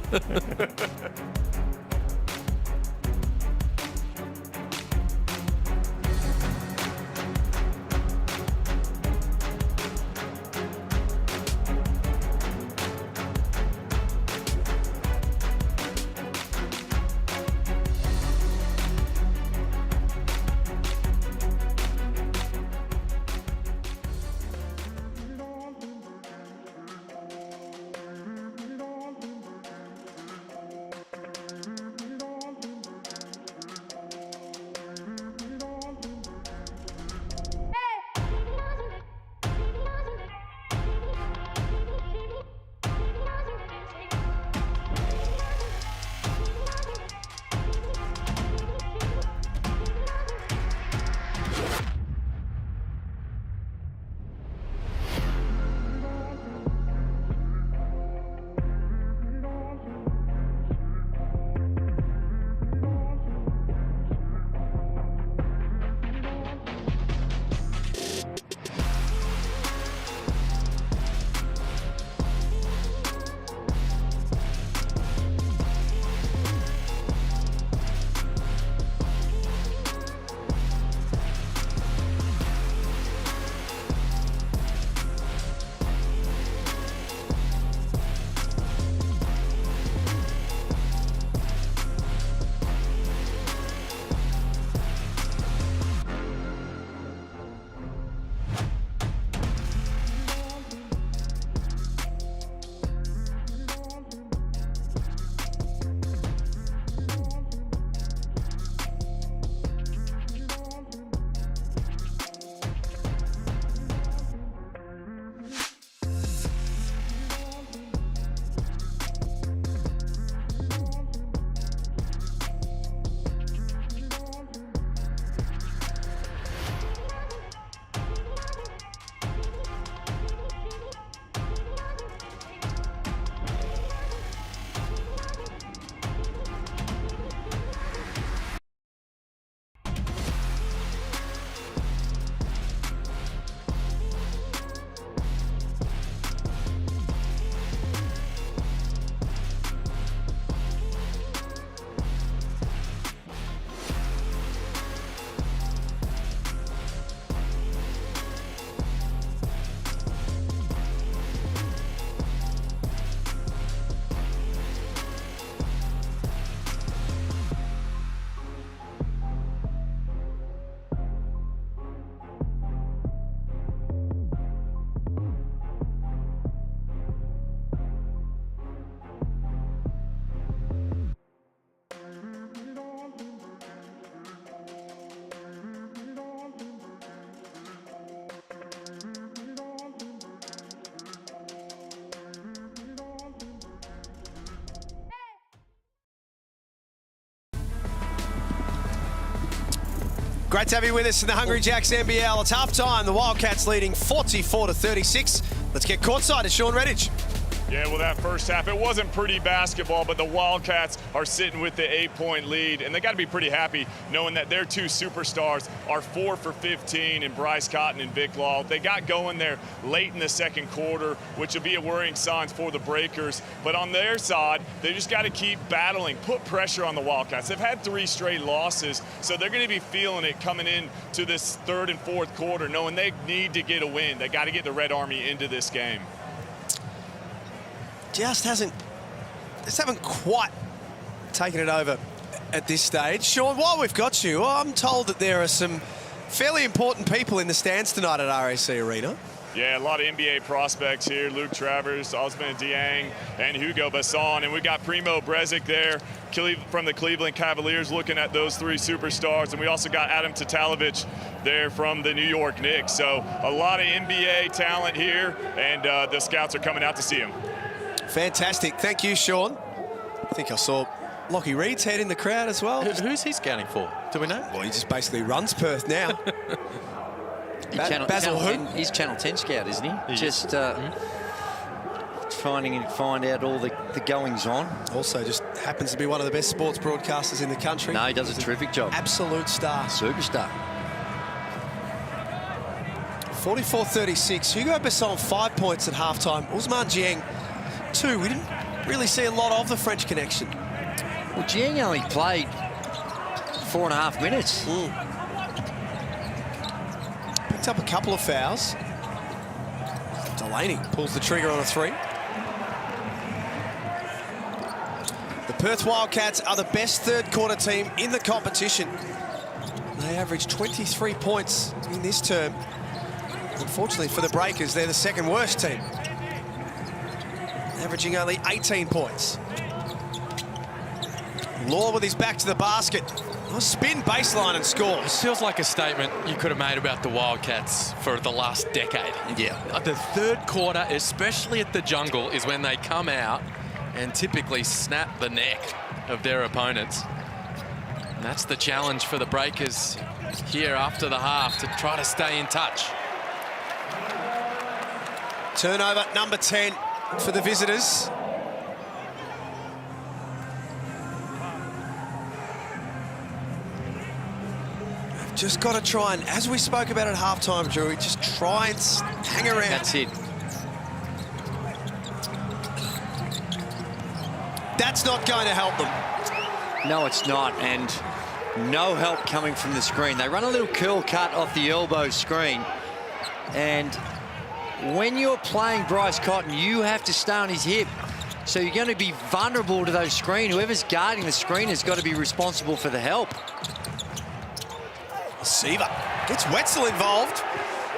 Great to have you with us in the Hungry Jacks NBL. It's half-time. The Wildcats leading 44-36. Let's get courtside to Sean Redditch. Yeah, well, that first half, it wasn't pretty basketball, but the Wildcats are sitting with the 8-point lead, and they got to be pretty happy knowing that their two superstars are 4 for 15 in Bryce Cotton and Vic Law. They got going there late in the second quarter, which will be a worrying sign for the Breakers. But on their side, they just got to keep battling, put pressure on the Wildcats. They've had 3 straight losses, so they're going to be feeling it coming in to this third and fourth quarter, knowing they need to get a win. They got to get the Red Army into this game. Just haven't quite taken it over at this stage. Sean, while we've got you, I'm told that there are some fairly important people in the stands tonight at RAC Arena. Yeah, a lot of NBA prospects here. Luke Travers, Osman Dieng, and Hugo Basson. And we got Primo Brezic there from the Cleveland Cavaliers looking at those 3 superstars. And we also got Adam Tatalovich there from the New York Knicks. So a lot of NBA talent here, and the scouts are coming out to see them. Fantastic. Thank you, Sean. I think I saw Lockie Reed's head in the crowd as well. Who's he scouting for? Do we know? Well, he just basically runs Perth now. Basil Hood. He's Channel 10 scout, isn't he? Just trying to find out all the goings-on. Also just happens to be one of the best sports broadcasters in the country. No, he does a terrific job. Absolute star. Superstar. 44-36. Hugo Basson 5 points at halftime. Ousmane Dieng 2. We didn't really see a lot of the French connection. Well, Dieng only played 4.5 minutes. Picked up a couple of fouls. Delaney pulls the trigger on a 3. The Perth Wildcats are the best third-quarter team in the competition. They averaged 23 points in this term. Unfortunately for the Breakers, they're the second worst team, averaging only 18 points. Law with his back to the basket. Oh, spin baseline and scores. It feels like a statement you could have made about the Wildcats for the last decade. Yeah. The third quarter, especially at the Jungle, is when they come out and typically snap the neck of their opponents. And that's the challenge for the Breakers here after the half, to try to stay in touch. Turnover number 10 for the visitors. They've just got to try and, as we spoke about at halftime, Drew, just try and hang around. That's it. That's not going to help them. No, it's not, and no help coming from the screen. They run a little curl cut off the elbow screen, and when you're playing Bryce Cotton, you have to stay on his hip. So you're going to be vulnerable to those screen. Whoever's guarding the screen has got to be responsible for the help. Seaver gets Wetzel involved.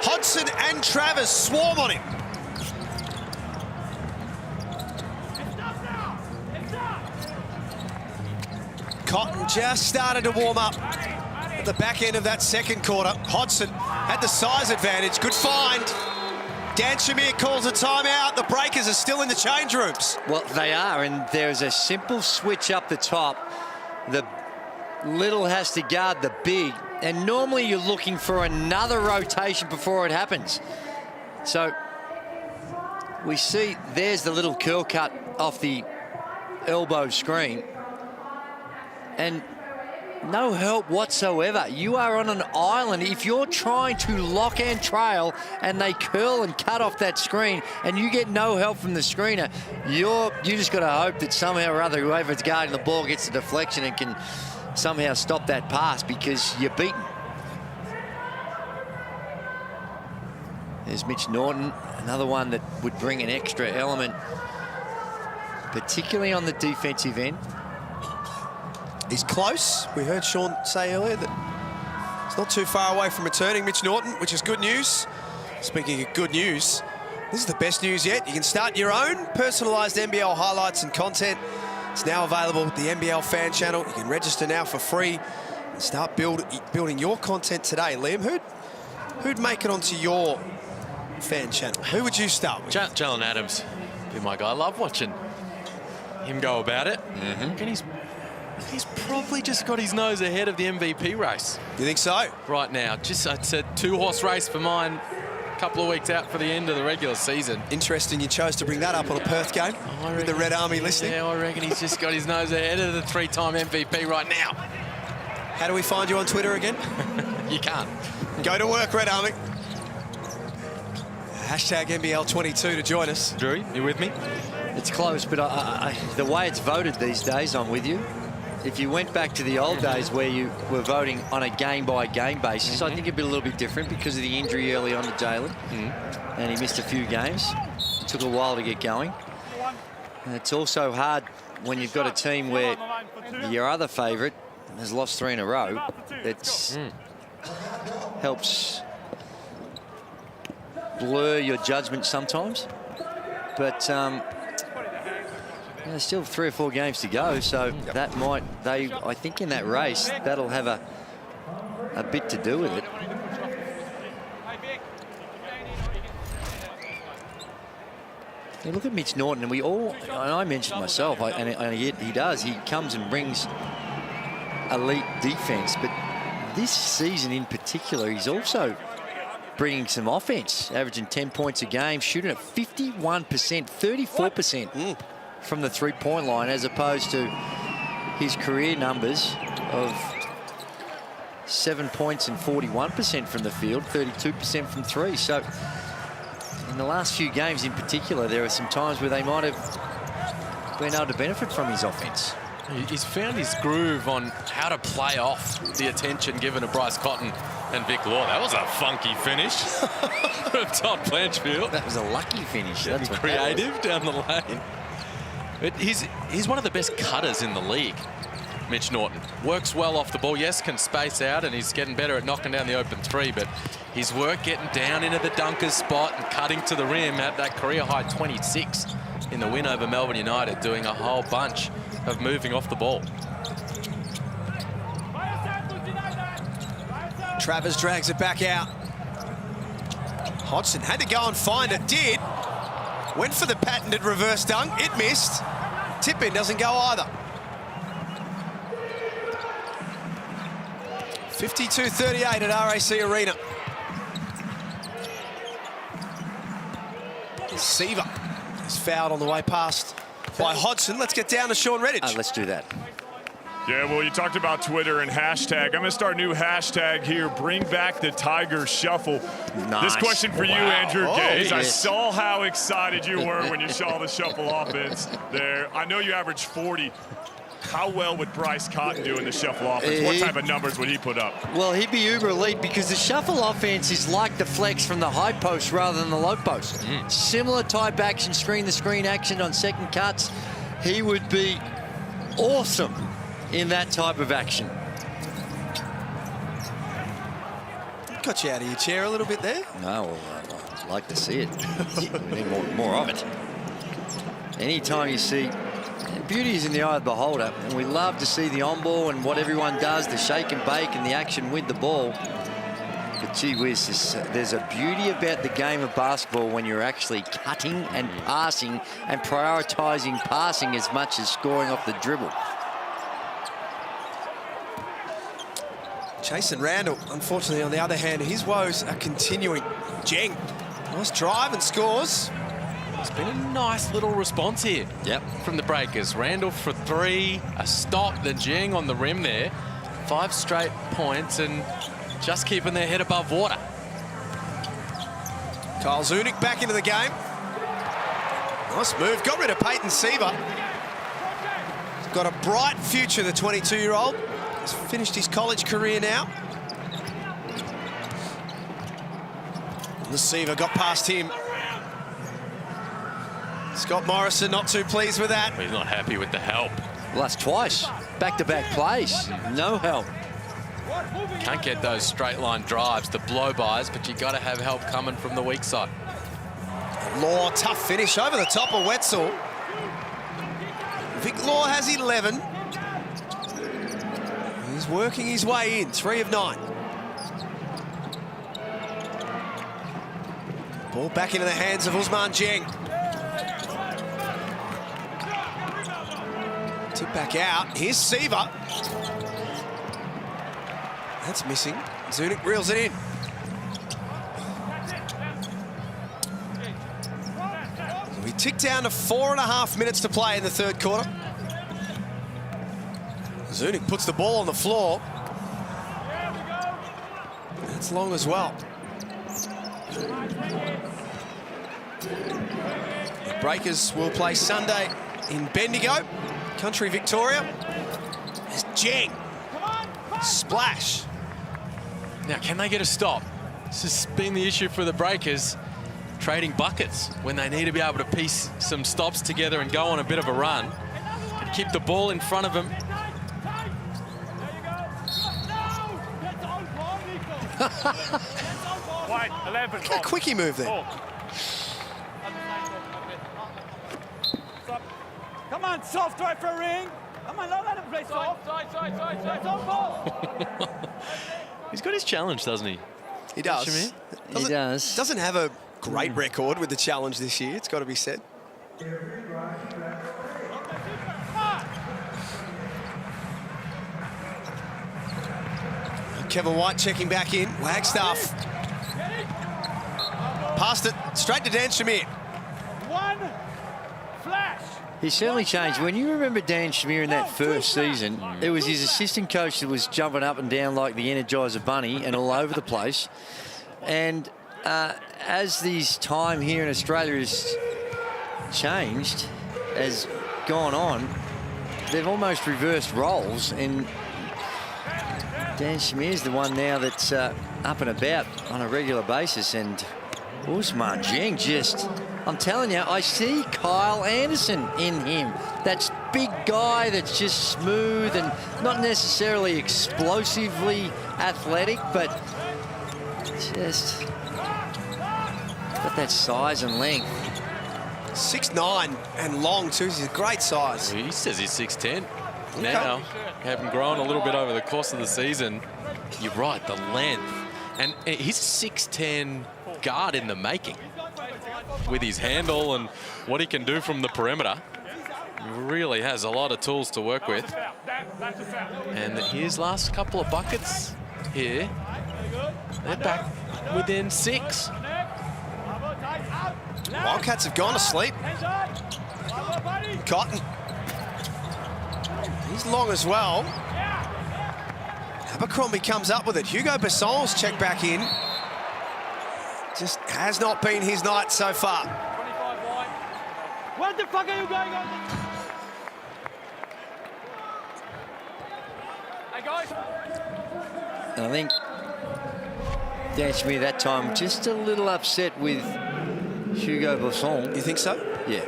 Hodgson and Travers swarm on him. Cotton just started to warm up at the back end of that second quarter. Hodgson had the size advantage. Good find. Dan Shamir calls a timeout. The Breakers are still in the change rooms. Well, they are, and there's a simple switch up the top. The little has to guard the big, and normally you're looking for another rotation before it happens. So we see there's the little curl cut off the elbow screen, and no help whatsoever. You are on an island. If you're trying to lock and trail and they curl and cut off that screen and you get no help from the screener, you just got to hope that somehow or other whoever's guarding the ball gets the deflection and can somehow stop that pass, because you're beaten. There's Mitch Norton, another one that would bring an extra element, particularly on the defensive end. He's close. We heard Sean say earlier that he's not too far away from returning, Mitch Norton, which is good news. Speaking of good news, this is the best news yet. You can start your own personalised NBL highlights and content. It's now available with the NBL fan channel. You can register now for free and start building your content today. Liam, who'd make it onto your fan channel? Who would you start with? Jalen Adams be my guy. I love watching him go about it. He's probably just got his nose ahead of the MVP race. You think so? Right now. Just, it's a 2-horse race for mine. A couple of weeks out for the end of the regular season. Interesting you chose to bring that up on a Perth game with the Red Army listening. Yeah, I reckon he's just got his nose ahead of the 3-time MVP right now. How do we find you on Twitter again? You can't. Go to work, Red Army. Hashtag NBL22 to join us. Drew, you with me? It's close, but the way it's voted these days, I'm with you. If you went back to the old days where you were voting on a game-by-game basis, I think it'd be a little bit different because of the injury early on to Jalen. And he missed a few games. It took a while to get going. And it's also hard when you've got a team where your other favourite has lost 3 in a row. It helps blur your judgment sometimes. But there's still 3 or 4 games to go, so that might, I think in that race, that'll have a bit to do with it. You look at Mitch Norton, and and I mentioned myself, and he does, he comes and brings elite defense, but this season in particular, he's also bringing some offense, averaging 10 points a game, shooting at 51%, 34% from the 3-point line, as opposed to his career numbers of 7 points and 41% from the field, 32% from 3. So in the last few games in particular, there are some times where they might have been able to benefit from his offense. He's found his groove on how to play off the attention given to Bryce Cotton and Vic Law. That was a funky finish from Todd Blanchfield. That was a lucky finish. That's creative down the lane. But he's one of the best cutters in the league, Mitch Norton. Works well off the ball. Yes, can space out, and he's getting better at knocking down the open 3, but his work getting down into the dunker's spot and cutting to the rim at that career-high 26 in the win over Melbourne United, doing a whole bunch of moving off the ball. Travers drags it back out. Hodgson had to go and find it, did. Went for the patented reverse dunk, it missed. Tip-in doesn't go either. 52-38 at RAC Arena. Seaver is fouled on the way past by Hodgson. Let's get down to Sean Redditch. Let's do that. Yeah, well, you talked about Twitter and hashtag. I'm going to start a new hashtag here. Bring back the Tiger Shuffle. Nice. This question for you, Andrew Gaze. Yes. I saw how excited you were when you saw the shuffle offense there. I know you averaged 40. How well would Bryce Cotton do in the shuffle offense? What type of numbers would he put up? Well, he'd be uber elite because the shuffle offense is like the flex from the high post rather than the low post. Similar type action, screen-to-screen action on second cuts. He would be awesome in that type of action. Got you out of your chair a little bit there. No, well, I'd like to see it. We need more of it. Anytime you see, beauty is in the eye of the beholder, and we love to see the on-ball and what everyone does, the shake and bake and the action with the ball. But gee whiz, there's a beauty about the game of basketball when you're actually cutting and passing and prioritising passing as much as scoring off the dribble. Jason Randall, unfortunately, on the other hand, his woes are continuing. Jeng, nice drive and scores. It's been a nice little response here. Yep. From the Breakers. Randall for 3, a stop, then Jeng on the rim there. 5 straight points and just keeping their head above water. Kyle Zunic back into the game. Nice move, got rid of Peyton Seaver. He's got a bright future, the 22-year-old. He's finished his college career now. And the Seaver got past him. Scott Morrison not too pleased with that. He's not happy with the help. Well, that's twice. Back-to-back plays. No help. Can't get those straight line drives, the blow-bys, but you got to have help coming from the weak side. Law, tough finish over the top of Wetzel. Vic Law has 11. He's working his way in, 3 of 9. Ball back into the hands of Ousmane Dieng. Tip Back out. Here's Seaver. That's missing. Zunic reels it in. We tick down to 4.5 minutes to play in the third quarter. Zunic puts the ball on the floor. That's long as well. The Breakers will play Sunday in Bendigo, country Victoria. There's Jeng. Splash. Now, can they get a stop? This has been the issue for the Breakers, trading buckets when they need to be able to piece some stops together and go on a bit of a run. Keep the ball in front of them. Wide, 11. Look how quick he moved there. Come on, soft right for a ring. Come on, don't let him play soft. Side. That's on ball. He's got his challenge, doesn't he? He does. He does. Doesn't have a great record with the challenge this year, it's got to be said. Kevin White checking back in. Wagstaff. Passed it straight to Dan Shamir. One flash. He certainly changed. When you remember Dan Shamir in that first season, it was his assistant coach that was jumping up and down like the Energizer Bunny and all over the place. And as this time here in Australia has changed, has gone on, they've almost reversed roles. And Dan Shamir's the one now that's up and about on a regular basis. And Ousmane Dieng just, I'm telling you, I see Kyle Anderson in him. That's big guy that's just smooth and not necessarily explosively athletic, but just got that size and length. 6'9" and long too. He's a great size. He says he's 6'10". Now, having grown a little bit over the course of the season, you're right, the length. And he's a 6'10" guard in the making. With his handle and what he can do from the perimeter, he really has a lot of tools to work with. And his last couple of buckets here, they're back within 6. Wildcats have gone to sleep. Cotton. He's long as well. Abercrombie comes up with it. Hugo Basson's checked back in. Just has not been his night so far. Where the fuck are you going on? Hey, guys. And I think Dan Shamir that time just a little upset with Hugo Basson. You think so? Yeah.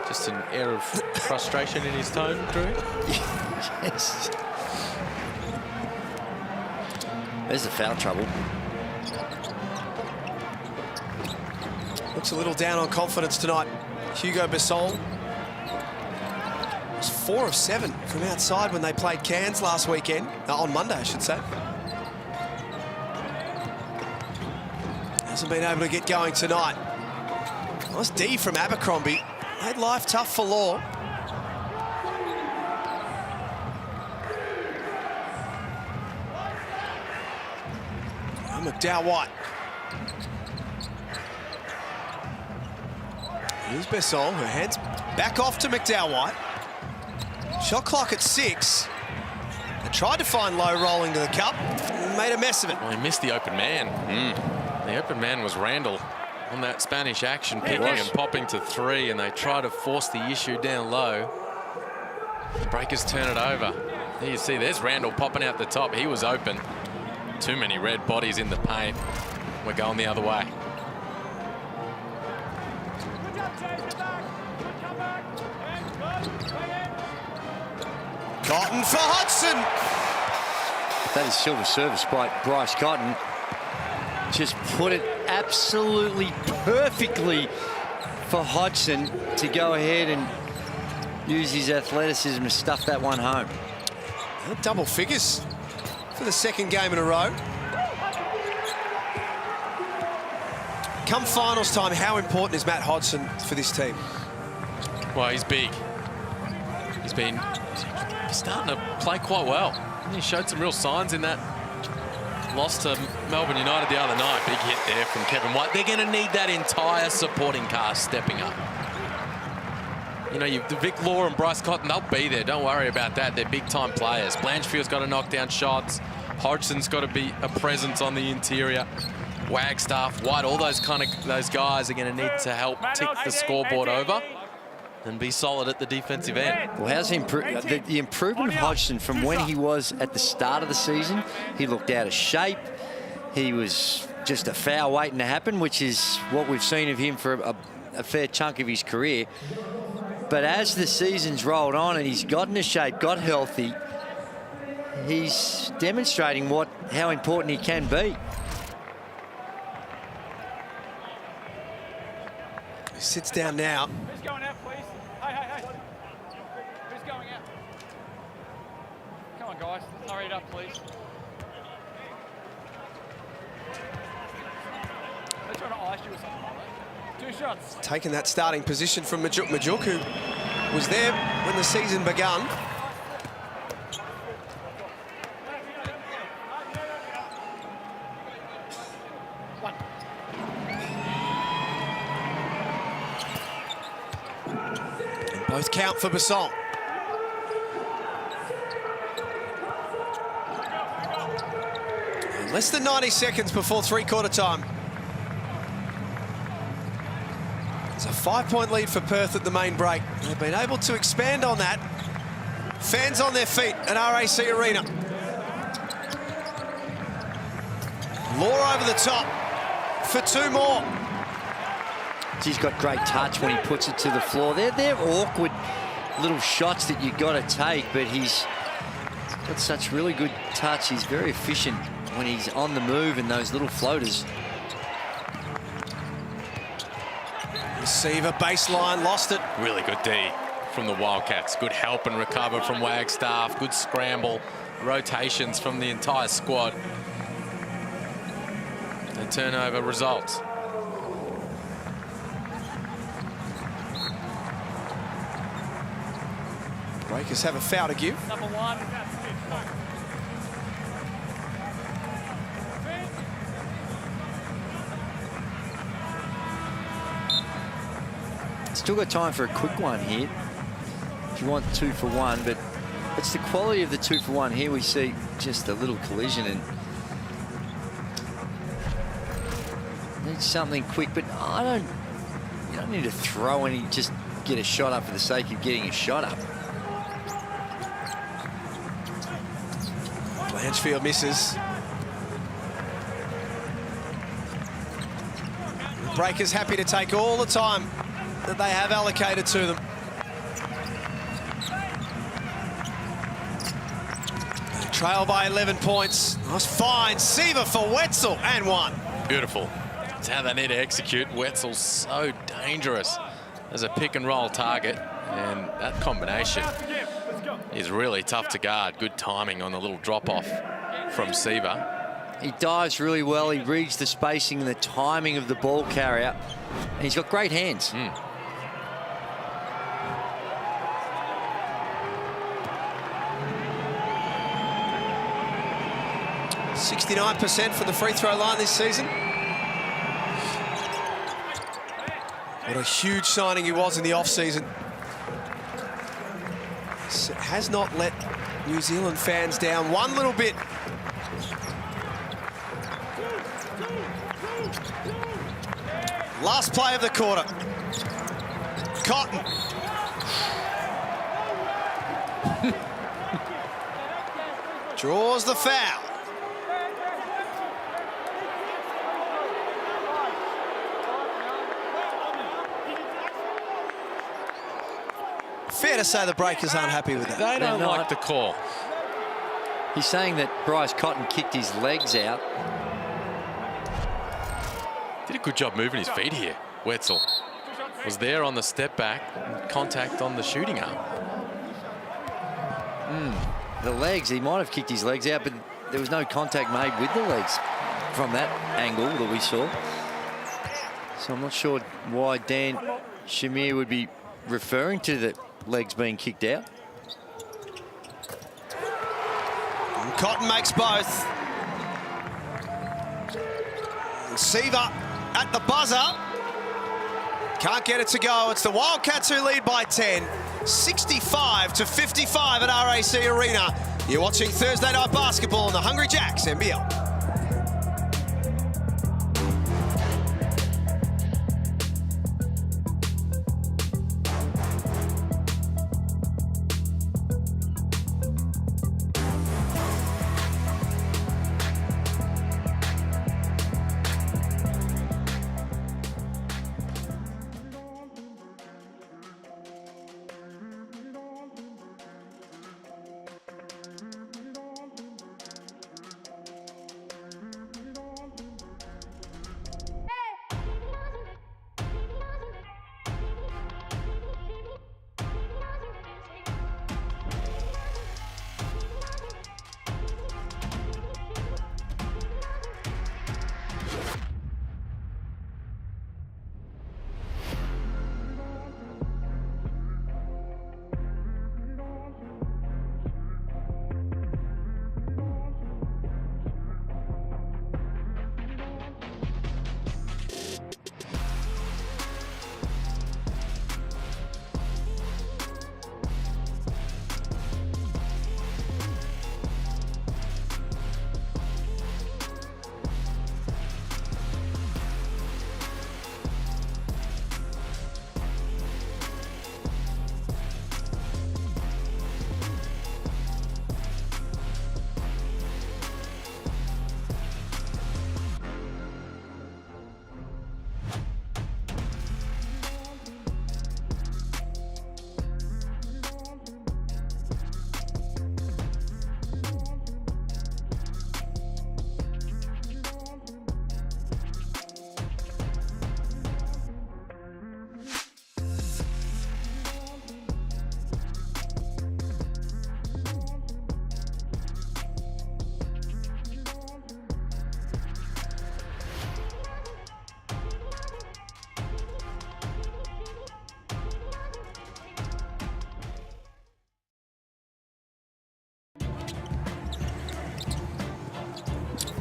Just an air of frustration in his tone, Drew. Yes. There's the foul trouble. Looks a little down on confidence tonight. Hugo Basson was 4 of 7 from outside when they played Cairns last weekend. On Monday, I should say. Hasn't been able to get going tonight. Nice D from Abercrombie. Made life tough for Law. McDowell White. Here's Besson, her hands back off to McDowell White. Shot clock at 6. They tried to find Low rolling to the cup and made a mess of it. Well, he missed the open man. The open man was Randall on that Spanish action, picking and popping to 3, and they try to force the issue down low. The Breakers turn it over. There you see, there's Randall popping out the top. He was open. Too many red bodies in the paint. We're going the other way. Cotton for Hodgson. That is silver service by Bryce Cotton. Just put it absolutely perfectly for Hodgson to go ahead and use his athleticism to stuff that one home. Double figures for the second game in a row. Come finals time, how important is Matt Hodgson for this team? Well, he's big. He's been He's starting to play quite well. He showed some real signs in that loss to Melbourne United the other night. Big hit there from Kevin White. They're going to need that entire supporting cast stepping up. You know, Vic Law and Bryce Cotton, they'll be there. Don't worry about that. They're big-time players. Blanchfield's got to knock down shots. Hodgson's got to be a presence on the interior. Wagstaff, White, all those guys are going to need to help tick the scoreboard over and be solid at the defensive end. Well, how's the improvement of Hodgson from when he was at the start of the season? He looked out of shape. He was just a foul waiting to happen, which is what we've seen of him for a fair chunk of his career. But as the season's rolled on and he's got into shape, got healthy, he's demonstrating how important he can be. He sits down now. Who's going out, please? Hey. Who's going out? Come on, guys. Let's hurry it up, please. They're trying to ice you or something like that. 2 shots. Taking that starting position from Majuk, who was there when the season began. And both count for Basson. And less than 90 seconds before three-quarter time. It's a 5-point lead for Perth at the main break. They've been able to expand on that. Fans on their feet at RAC Arena. Law over the top for 2 more. He's got great touch when he puts it to the floor. They're awkward little shots that you've got to take, but he's got such really good touch. He's very efficient when he's on the move and those little floaters. Receiver baseline, lost it. Really good D from the Wildcats. Good help and recover from Wagstaff. Good scramble. Rotations from the entire squad. The turnover results. Breakers have a foul to give. Number 1. Still got time for a quick one here. If you want 2 for 1, but it's the quality of the 2 for 1 here. We see just a little collision and need something quick, but you don't need to throw any, just get a shot up for the sake of getting a shot up. Blanchfield misses. The Breakers happy to take all the time that they have allocated to them. They trail by 11 points. Nice find. Seaver for Wetzel and 1. Beautiful. It's how they need to execute. Wetzel's so dangerous as a pick and roll target, and that combination is really tough to guard. Good timing on the little drop off from Seaver. He dives really well. He reads the spacing and the timing of the ball carrier, and he's got great hands. 69% from the free throw line this season. What a huge signing he was in the off-season. Has not let New Zealand fans down one little bit. Last play of the quarter. Cotton. Draws the foul. Fair to say the Breakers aren't happy with that. They don't like the call. He's saying that Bryce Cotton kicked his legs out. Did a good job moving his feet here. Wetzel was there on the step back, contact on the shooting arm. The legs, he might have kicked his legs out, but there was no contact made with the legs from that angle that we saw. So I'm not sure why Dan Shamir would be referring to the legs being kicked out. Cotton makes both. Seaver at the buzzer. Can't get it to go. It's the Wildcats who lead by 10. 65-55 at RAC Arena. You're watching Thursday Night Basketball on the Hungry Jacks NBL.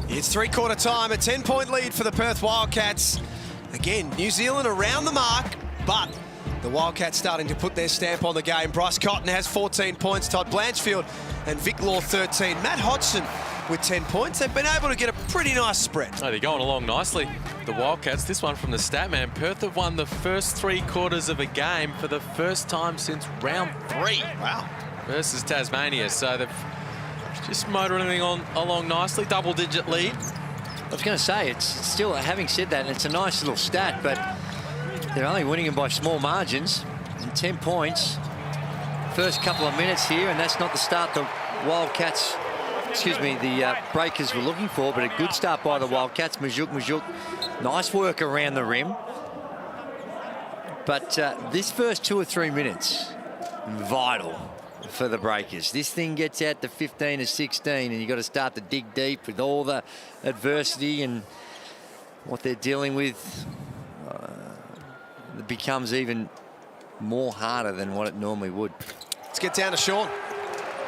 It's three-quarter time, a 10-point lead for the Perth Wildcats. Again, New Zealand around the mark, but the Wildcats starting to put their stamp on the game. Bryce Cotton has 14 points, Todd Blanchfield and Vic Law 13. Matt Hodgson with 10 points. They've been able to get a pretty nice spread. Oh, they're going along nicely, the Wildcats. This one from the stat man. Perth have won the first 3 quarters of a game for the first time since round 3. Wow. Versus Tasmania, so they've just motoring along nicely, double-digit lead. I was going to say, it's still, having said that, it's a nice little stat, but they're only winning them by small margins. And 10 points, first couple of minutes here, and that's not the start the Wildcats, the Breakers were looking for, but a good start by the Wildcats. Majuk, nice work around the rim. But this first 2 or 3 minutes, vital for the Breakers. This thing gets out to 15 or 16 and you've got to start to dig deep with all the adversity and what they're dealing with. It becomes even more harder than what it normally would. Let's get down to Sean.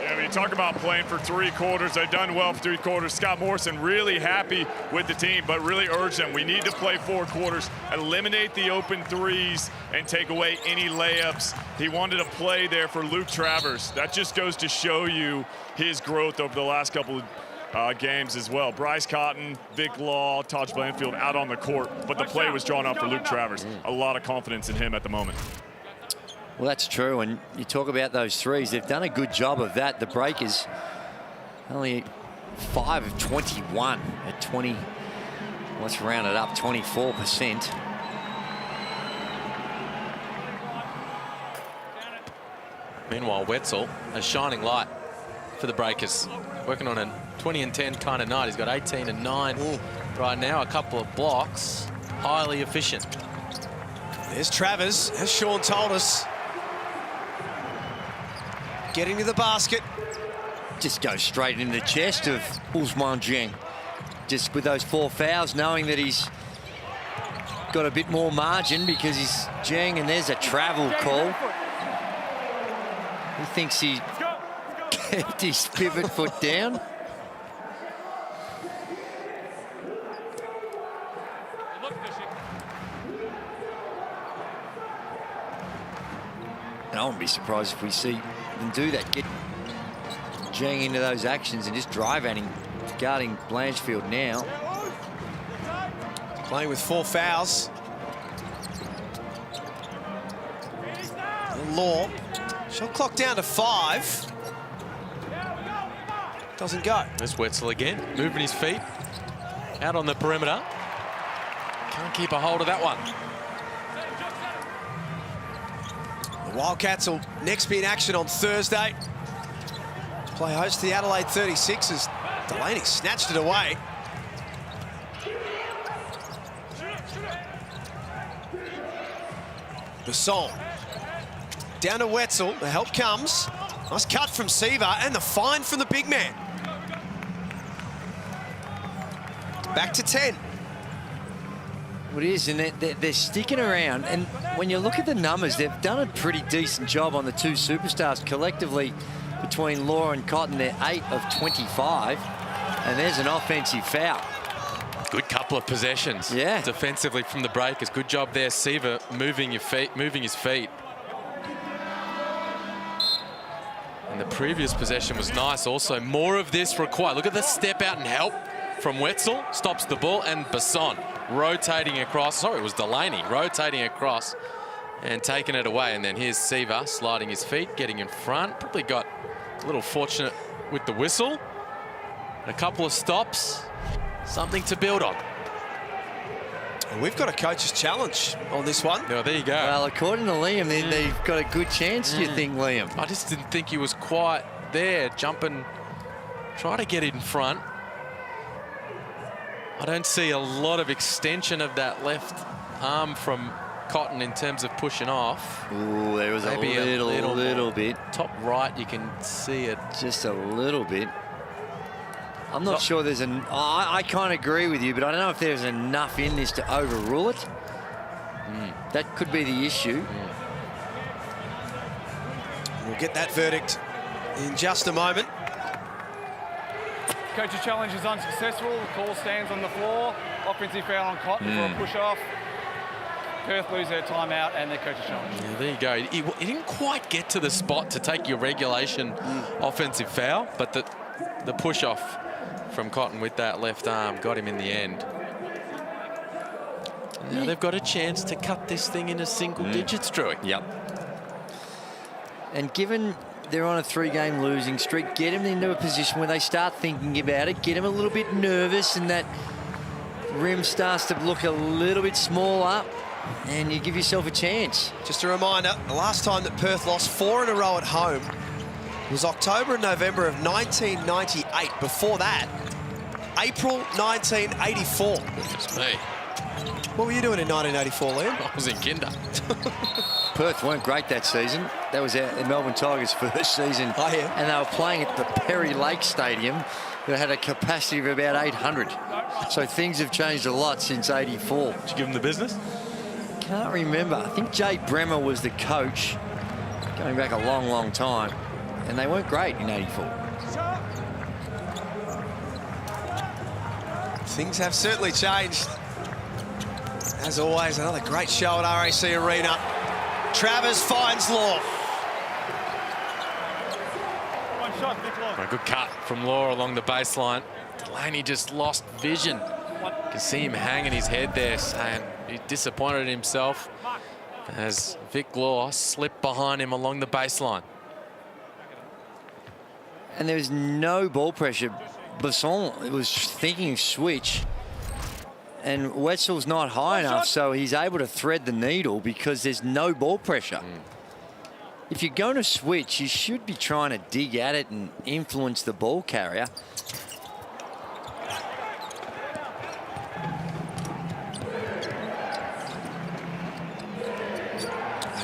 Yeah, when you talk about playing for 3 quarters, they've done well for 3 quarters. Scott Morrison really happy with the team, but really urge them. We need to play 4 quarters, eliminate the open threes, and take away any layups. He wanted to play there for Luke Travers. That just goes to show you his growth over the last couple of games as well. Bryce Cotton, Vic Law, Todd Blanchfield out on the court, but the play was drawn up for Luke Travers. A lot of confidence in him at the moment. Well, that's true, and you talk about those threes. They've done a good job of that. The Breakers only 5 of 21 at 20. Let's round it up, 24%. Meanwhile, Wetzel, a shining light for the Breakers, working on a 20 and 10 kind of night. He's got 18 and 9 right now. A couple of blocks, highly efficient. There's Travers, as Sean told us. Getting to the basket. Just goes straight into the chest of Ousmane Dieng. Just with those 4 fouls, knowing that he's got a bit more margin because he's Dieng, and there's a travel call. He thinks he kept his pivot foot down. I wouldn't be surprised if we see them do that. Get Jang into those actions and just drive at him. Guarding Blanchfield now. Playing with 4 fouls. Law. Shot clock down to 5. Doesn't go. There's Wetzel again, moving his feet. Out on the perimeter. Can't keep a hold of that one. The Wildcats will next be in action on Thursday. Play host to the Adelaide 36ers. Delaney snatched it away. Basson. Down to Wetzel. The help comes. Nice cut from Seaver and the find from the big man. Back to 10. Well, it is, and they're sticking around. And when you look at the numbers, they've done a pretty decent job on the 2 superstars collectively. Between Law and Cotton, they're 8 of 25. And there's an offensive foul. Good couple of possessions. Yeah. Defensively from the breakers. Good job there, Seaver, moving his feet. And the previous possession was nice also. More of this required. Look at the step out and help from Wetzel. Stops the ball, and Basson rotating across. Sorry, it was Delaney rotating across and taking it away. And then here's Seaver sliding his feet, getting in front. Probably got a little fortunate with the whistle. A couple of stops. Something to build on. We've got a coach's challenge on this one. Oh, there you go. Well, according to Liam, they've got a good chance, do you think, Liam? I just didn't think he was quite there, jumping, try to get in front. I don't see a lot of extension of that left arm from Cotton in terms of pushing off. Ooh, there was maybe a little bit. Top right, you can see it. Just a little bit. I'm not sure there's an... I can't agree with you, but I don't know if there's enough in this to overrule it. That could be the issue. We'll get that verdict in just a moment. Coach's challenge is unsuccessful. The call stands on the floor. Offensive foul on Cotton for a push-off. Perth lose their timeout and their coach's challenge. Yeah, there you go. He didn't quite get to the spot to take your regulation offensive foul, but the push-off from Cotton with that left arm got him in the end. Now they've got a chance to cut this thing into single digits, Drewy. Yep. And given they're on a 3-game losing streak, get them into a position where they start thinking about it, get them a little bit nervous, and that rim starts to look a little bit smaller, and you give yourself a chance. Just a reminder, the last time that Perth lost 4 in a row at home was October and November of 1998. Before that, April 1984. It's me. What were you doing in 1984, Liam? I was in kinder. Perth weren't great that season. That was the Melbourne Tigers' first season. Oh, yeah. And they were playing at the Perry Lake Stadium that had a capacity of about 800. So things have changed a lot since 84. Did you give them the business? Can't remember. I think Jay Bremer was the coach going back a long, long time. And they weren't great in 84. Things have certainly changed. As always, another great show at RAC Arena. Travers finds Law. One shot, Vic Law. A good cut from Law along the baseline. Delaney just lost vision. You can see him hanging his head there, saying he's disappointed in himself as Vic Law slipped behind him along the baseline. And there was no ball pressure. Basson was thinking switch. And Wetzel's not high enough, so he's able to thread the needle because there's no ball pressure. If you're going to switch, you should be trying to dig at it and influence the ball carrier.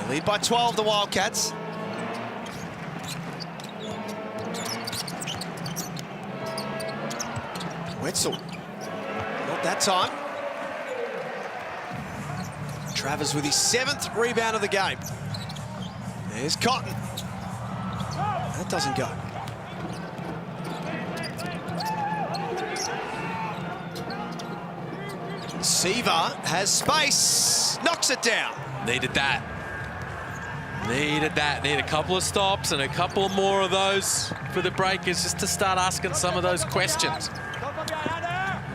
They lead by 12, the Wildcats. Wetzel. Not that time. Travers with his 7th rebound of the game. There's Cotton. That doesn't go. Seaver has space. Knocks it down. Needed that. Needed that. Need a couple of stops and a couple more of those for the Breakers just to start asking some of those questions.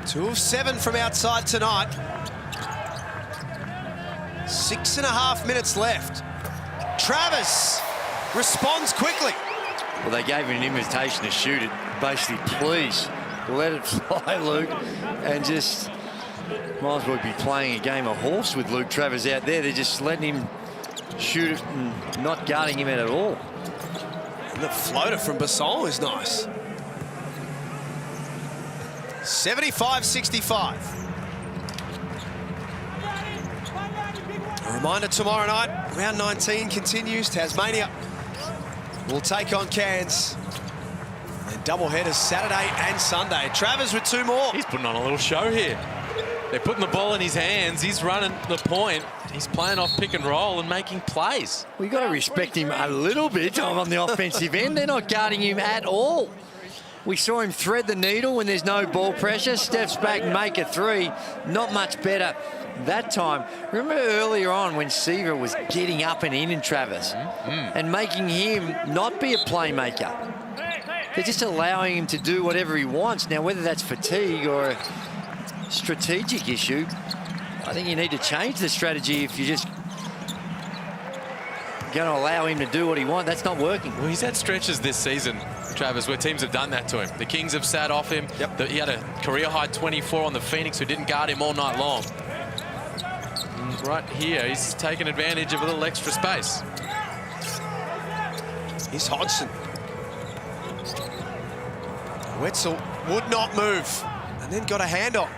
2 of 7 from outside tonight. 6.5 minutes left. Travis responds quickly. Well, they gave him an invitation to shoot it. Basically, please let it fly, Luke, and just might as well be playing a game of horse with Luke Travers out there. They're just letting him shoot it and not guarding him at all. And the floater from Basson is nice. 75-65. A reminder tomorrow night, round 19 continues. Tasmania will take on Cairns. And doubleheaders Saturday and Sunday. Travers with 2 more. He's putting on a little show here. They're putting the ball in his hands. He's running the point. He's playing off pick and roll and making plays. We got to respect him a little bit on the offensive end. They're not guarding him at all. We saw him thread the needle when there's no ball pressure. Steps back and make a 3. Not much better that time. Remember earlier on when Seaver was getting up and in Travers and making him not be a playmaker. They're just allowing him to do whatever he wants. Now, whether that's fatigue or a strategic issue, I think you need to change the strategy if you're just going to allow him to do what he wants. That's not working. Well, he's had stretches this season, Travers, where teams have done that to him. The Kings have sat off him. Yep. He had a career-high 24 on the Phoenix, who didn't guard him all night long. And right here, he's taken advantage of a little extra space. Here's Hodgson. Wetzel would not move and then got a handoff.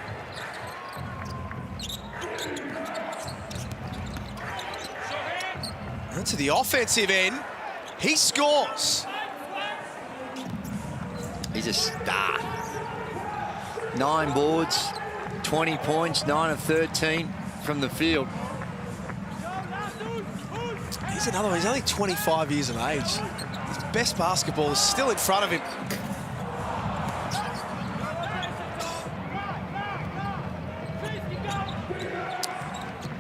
And to the offensive end, he scores. He's a star. 9 boards, 20 points, 9 of 13 from the field. He's another one. He's only 25 years of age. His best basketball is still in front of him.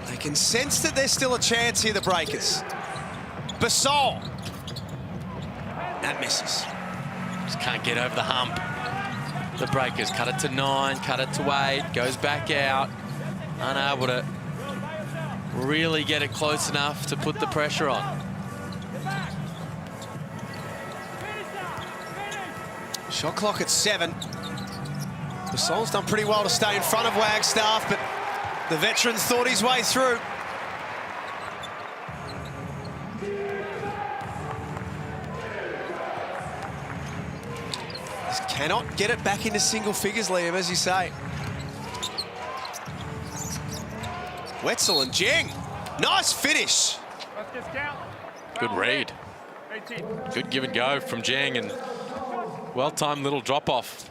They can sense that there's still a chance here, the Breakers. Basson. That misses. Just can't get over the hump. The Breakers cut it to 9, cut it to 8, goes back out. Unable to really get it close enough to put the pressure on. Shot clock at 7. Basson's done pretty well to stay in front of Wagstaff, but the veteran thought his way through. Just cannot get it back into single figures, Liam, as you say. Wetzel and Jeng. Nice finish. Good read. Good give and go from Jeng, and well-timed little drop-off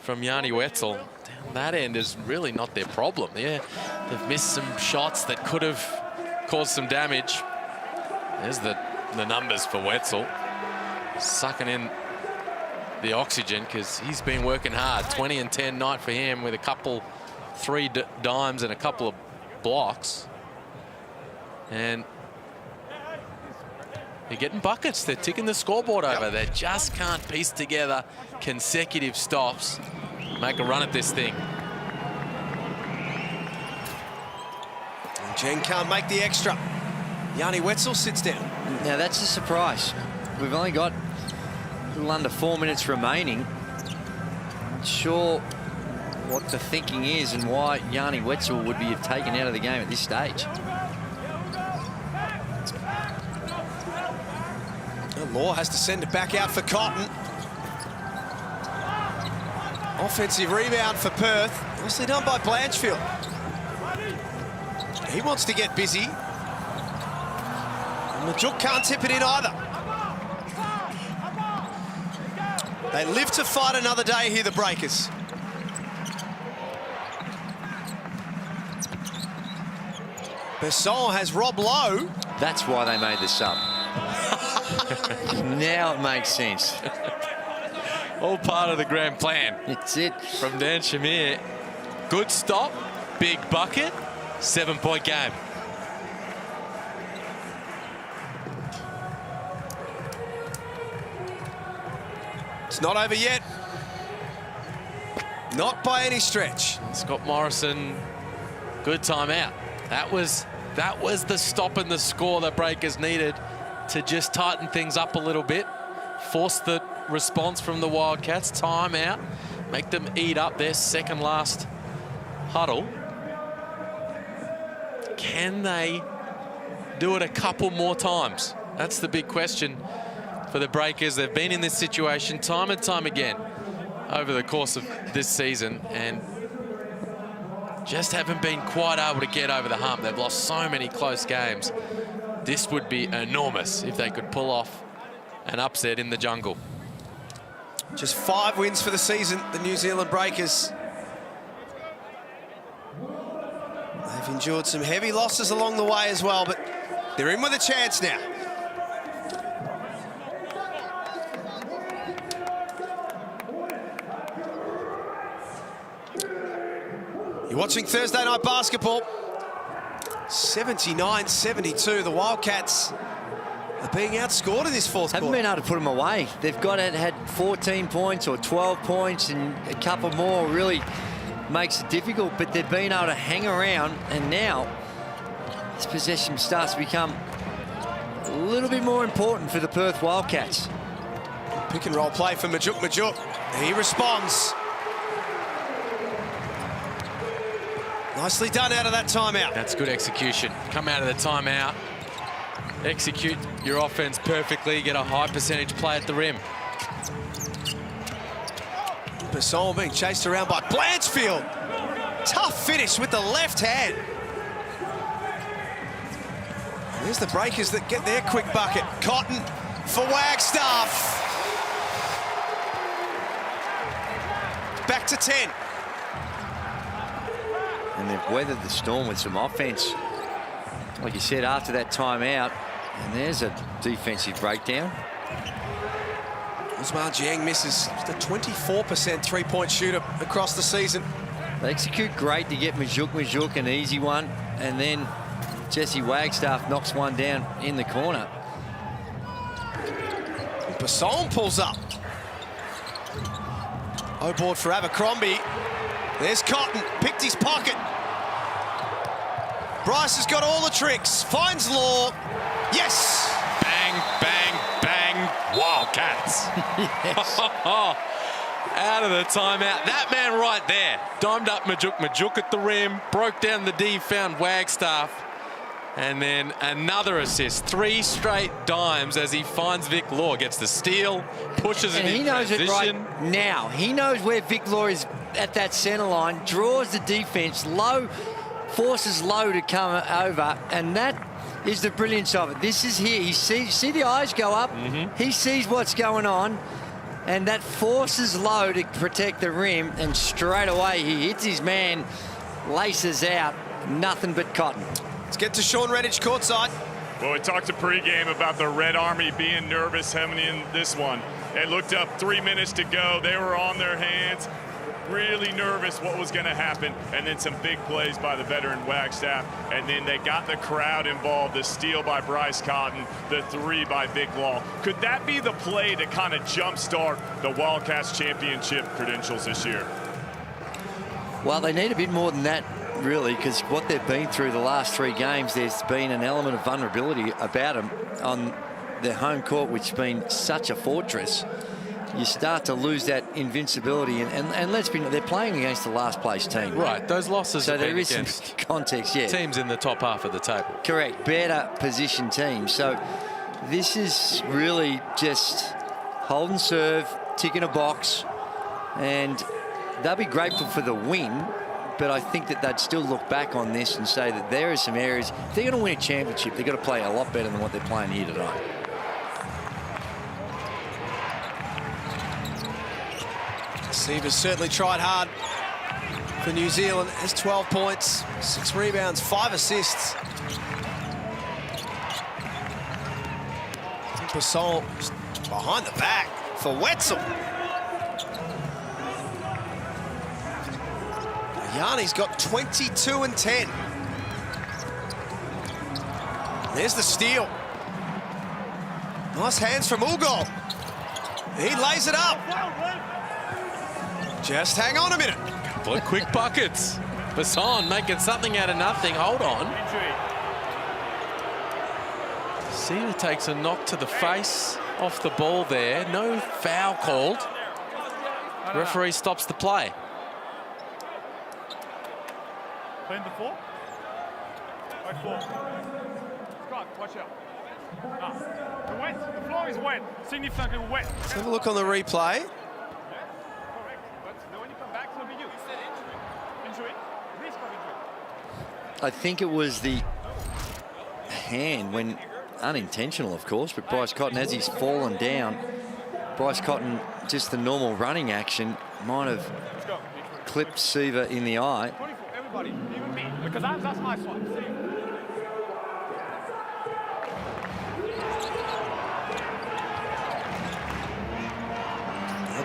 from Yanni Wetzel. Down that end is really not their problem. Yeah, they've missed some shots that could have caused some damage. There's the numbers for Wetzel. Sucking in the oxygen because he's been working hard. 20 and 10 night for him with a couple, 3 dimes and a couple of blocks. And they're getting buckets. They're ticking the scoreboard over. They just can't piece together consecutive stops, make a run at this thing. And Jeng can't make the extra. Yanni Wetzel sits down. Now, that's a surprise. We've only got a little under 4 minutes remaining. Not sure what the thinking is and why Yanni Wetzel would be taken out of the game at this stage. Law has to send it back out for Cotton. Offensive rebound for Perth. Nicely done by Blanchfield. He wants to get busy. And Majuk can't tip it in either. They live to fight another day here, the Breakers. Basson has Rob Lowe. That's why they made the sub. Now it makes sense. All part of the grand plan. It's it. From Dan Shamir. Good stop, big bucket, 7-point game. It's not over yet. Not by any stretch. Scott Morrison, good timeout. That was the stop and the score that Breakers needed to just tighten things up a little bit, force the response from the Wildcats. Timeout, make them eat up their second last huddle. Can they do it a couple more times? That's the big question for the Breakers. They've been in this situation time and time again over the course of this season and just haven't been quite able to get over the hump. They've lost so many close games. This would be enormous if they could pull off an upset in the jungle. Just 5 wins for the season, the New Zealand Breakers. They've endured some heavy losses along the way as well, but they're in with a chance now. You're watching Thursday Night Basketball. 79-72. The Wildcats are being outscored in this fourth quarter. Haven't been able to put them away. They've had 14 points or 12 points, and a couple more really makes it difficult, but they've been able to hang around, and now this possession starts to become a little bit more important for the Perth Wildcats. Pick and roll play for Majuk. He responds. Nicely done out of that timeout. That's good execution. Come out of the timeout, execute your offense perfectly, get a high percentage play at the rim. Person being chased around by Blanchfield. Tough finish with the left hand. And there's the Breakers that get their quick bucket. Cotton for Wagstaff. Back to 10. And they've weathered the storm with some offense. Like you said, after that timeout, and there's a defensive breakdown. Osmar Jiang misses just a 24% three-point shooter across the season. They execute great to get Majuk, an easy one, and then Jesse Wagstaff knocks one down in the corner. Basson pulls up. O-board for Abercrombie. There's Cotton, picked his pocket. Bryce has got all the tricks, finds Law. Yes! Bang, bang, bang, Wildcats. Yes. Out of the timeout. That man right there, dimed up Majuk at the rim, broke down the D, found Wagstaff, and then another assist. 3 straight dimes as he finds Vic Law, gets the steal, pushes it in he knows transition. it right now. He knows where Vic Law is at that center line, draws the defense low, forces Low to come over, and that is the brilliance of it. This is here. He see the eyes go up. He sees what's going on, and that forces Low to protect the rim, and straight away he hits his man, laces out, nothing but Cotton. Let's get to Sean Redditch courtside. Well, we talked to pregame about the Red Army being nervous heading in this one. They looked up 3 minutes to go. They were on their hands, really nervous what was going to happen, and then some big plays by the veteran Wagstaff, and then they got the crowd involved. The steal by Bryce Cotton, the 3 by Vic Law. Could that be the play to kind of jumpstart the Wildcats championship credentials this year? Well, they need a bit more than that, really, because what they've been through the last 3 games, there's been an element of vulnerability about them on their home court, which has been such a fortress. You start to lose that invincibility, and let's be, they're playing against the last place team. Right, those losses so have there been is some against context, yeah. teams in the top half of the table. Correct, better position teams. So this is really just hold and serve, tick in a box, and they'll be grateful for the win, but I think that they'd still look back on this and say that there are some areas, if they're going to win a championship, they've got to play a lot better than what they're playing here tonight. Seaver's certainly tried hard for New Zealand. Has 12 points, 6 rebounds, 5 assists. Passon behind the back for Wetzel. Yanni's got 22 and 10. There's the steal. Nice hands from Ugol. He lays it up. Just hang on a minute. Couple of quick buckets. Basson making something out of nothing. Hold on. Cedar takes a knock to the face off the ball there. No foul called. Referee stops the play. Playing the four? Right four. Scott, watch out. The wet. The floor is wet. Significantly wet. Let's have a look on the replay. Correct. But when you come back, it'll be you. You said injury. Injury? Risk of injury. I think it was the hand when unintentional, of course, but Bryce Cotton, as he's fallen down, Bryce Cotton, just the normal running action, might have clipped Seaver in the eye. 24, everybody, even me, because that's my swap.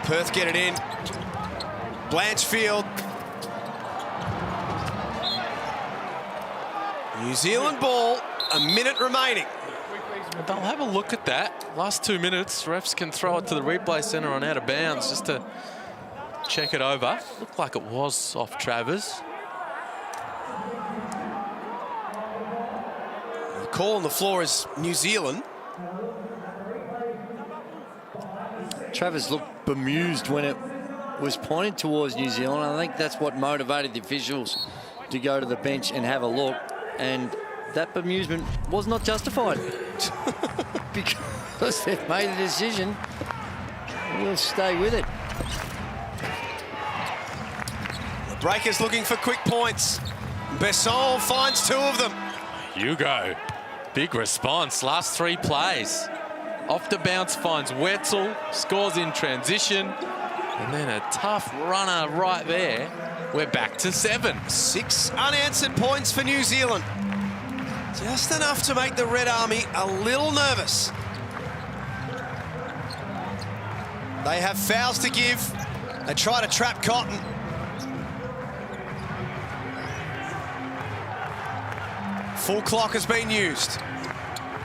Perth get it in. Blanchfield. New Zealand ball, a minute remaining. They'll have a look at that. Last 2 minutes, refs can throw it to the replay centre on out of bounds just to check it over. Looked like it was off Travers. The call on the floor is New Zealand. Travers looked bemused when it was pointed towards New Zealand. I think that's what motivated the officials to go to the bench and have a look. And that bemusement was not justified because they've made a decision. We'll stay with it. The Breakers looking for quick points. Besson finds 2 of them. Hugo, big response. Last 3 plays. Off the bounce finds Wetzel, scores in transition, and then a tough runner right there. We're back to 7. 6 unanswered points for New Zealand. Just enough to make the Red Army a little nervous. They have fouls to give. They try to trap Cotton. Full clock has been used.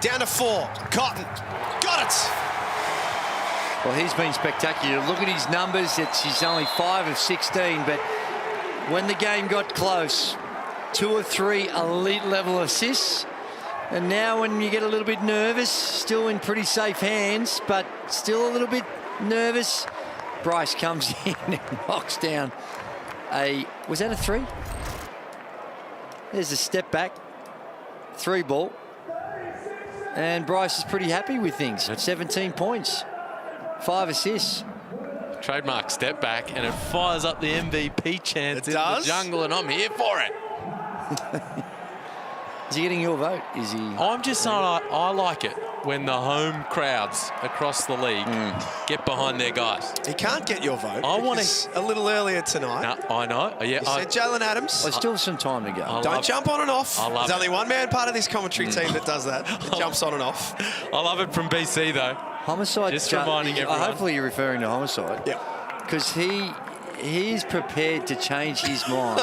Down to 4. Cotton. Got it. Well, he's been spectacular. Look at his numbers. He's only 5 of 16, but when the game got close, 2 of 3 elite level assists. And now when you get a little bit nervous, still in pretty safe hands, but still a little bit nervous, Bryce comes in and knocks down was that a 3? There's a step back, 3 ball. And Bryce is pretty happy with things. 17 points, 5 assists. Trademark step back, and it fires up the MVP chance in the jungle, and I'm here for it. Is he getting your vote? Is he? I'm just saying I like it when the home crowds across the league get behind their guys. He can't get your vote. I want a little earlier tonight. No, I know. Yeah, you said Jalen Adams. There's still some time to go. Don't jump on and off. There's only one man part of this commentary team that does that. It jumps on and off. I love it from BC though. Homicide. Just reminding everyone. Hopefully you're referring to Homicide. Yeah. Because he's prepared to change his mind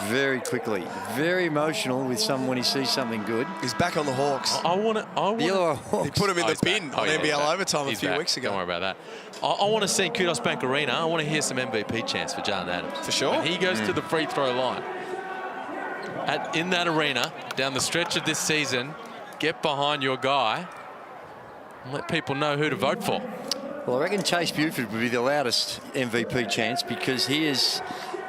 very quickly. Very emotional with when he sees something good. He's back on the Hawks. I want to. He put him in the bin on NBL overtime a few weeks ago. Don't worry about that. I want to see Kudos Bank Arena. I want to hear some MVP chants for Jalen Adams. For sure. When he goes to the free throw line. In that arena, down the stretch of this season, get behind your guy and let people know who to vote for. Well, I reckon Chase Buford would be the loudest MVP chance because he has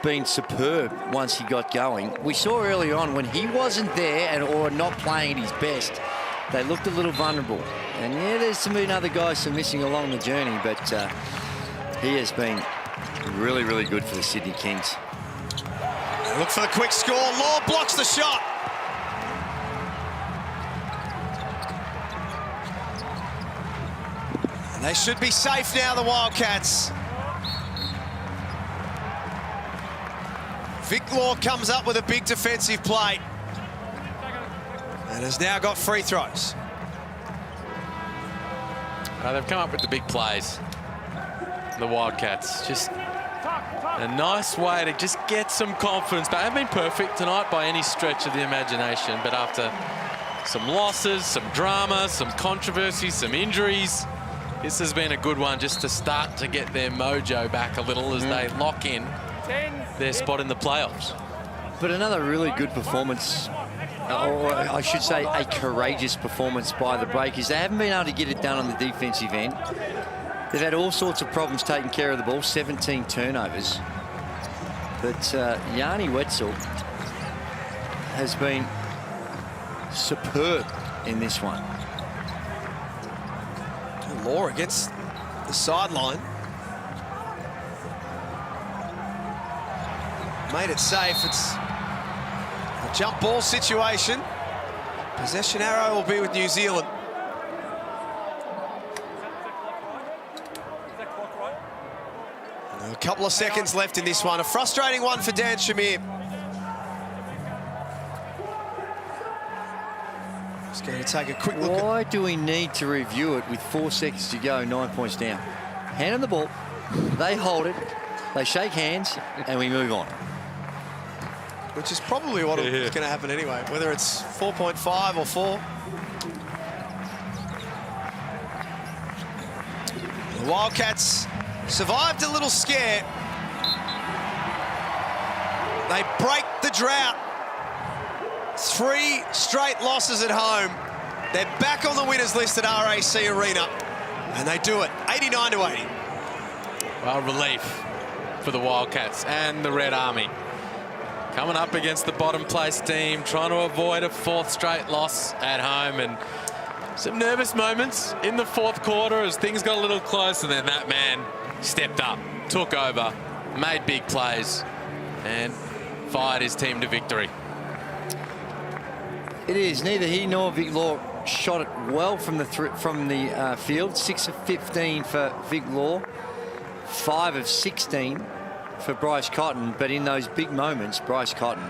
been superb once he got going. We saw early on when he wasn't there or not playing at his best, they looked a little vulnerable. And yeah, there's been other guys missing along the journey, but he has been really, really good for the Sydney Kings. Look for the quick score. Law blocks the shot. They should be safe now, the Wildcats. Vic Law comes up with a big defensive play and has now got free throws. They've come up with the big plays, the Wildcats. Just a nice way to just get some confidence. They haven't been perfect tonight by any stretch of the imagination, but after some losses, some drama, some controversy, some injuries, This has been a good one just to start to get their mojo back a little as they lock in their spot in the playoffs. But another really good performance, or I should say a courageous performance by the Breakers. They haven't been able to get it done on the defensive end. They've had all sorts of problems taking care of the ball, 17 turnovers. But Yanni Wetzel has been superb in this one. Law against the sideline. Made it safe. It's a jump ball situation. Possession arrow will be with New Zealand. A couple of seconds left in this one. A frustrating one for Dan Shamir. Just going to take a quick look. Why do we need to review it with 4 seconds to go, 9 points down? Hand on the ball, they hold it, they shake hands, and we move on. Which is probably what is going to happen anyway, whether it's 4.5 or 4. The Wildcats survived a little scare. They break the drought. 3 straight losses at home. They're back on the winners list at RAC Arena, and they do it 89-80. Well, relief for the Wildcats and the Red Army. Coming up against the bottom place team, trying to avoid a 4th straight loss at home, and some nervous moments in the 4th quarter as things got a little close, and then that man stepped up, took over, made big plays, and fired his team to victory. It is. Neither he nor Vic Law shot it well from the field. 6 of 15 for Vic Law, 5 of 16 for Bryce Cotton. But in those big moments, Bryce Cotton,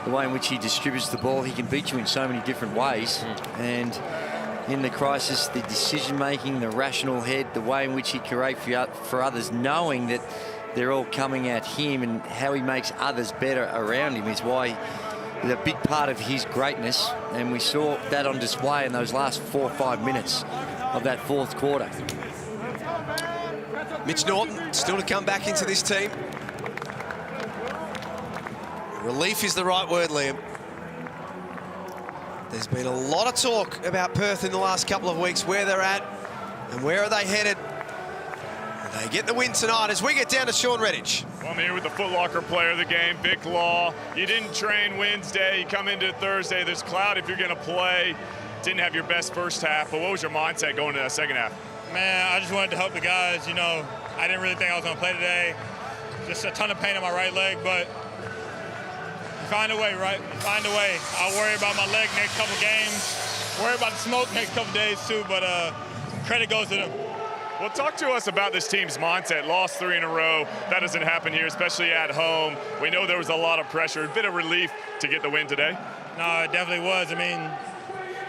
the way in which he distributes the ball, he can beat you in so many different ways. And in the crisis, the decision-making, the rational head, the way in which he creates for others, knowing that they're all coming at him, and how he makes others better around him is why is a big part of his greatness, and we saw that on display in those last 4 or 5 minutes of that 4th quarter. Mitch Norton still to come back into this team. Relief is the right word, Liam. There's been a lot of talk about Perth in the last couple of weeks, where they're at and where are they headed. They get the win tonight as we get down to Sean Redditch. Well, I'm here with the Foot Locker player of the game, Vic Law. You didn't train Wednesday. You come into Thursday. There's cloud if you're going to play. Didn't have your best first half, but what was your mindset going into that second half? Man, I just wanted to help the guys. You know, I didn't really think I was going to play today. Just a ton of pain on my right leg, but you find a way, right? You find a way. I'll worry about my leg next couple games. Worry about the smoke next couple days too, but credit goes to them. Well, talk to us about this team's mindset. Lost 3 in a row. That doesn't happen here, especially at home. We know there was a lot of pressure. A bit of relief to get the win today. No, it definitely was. I mean,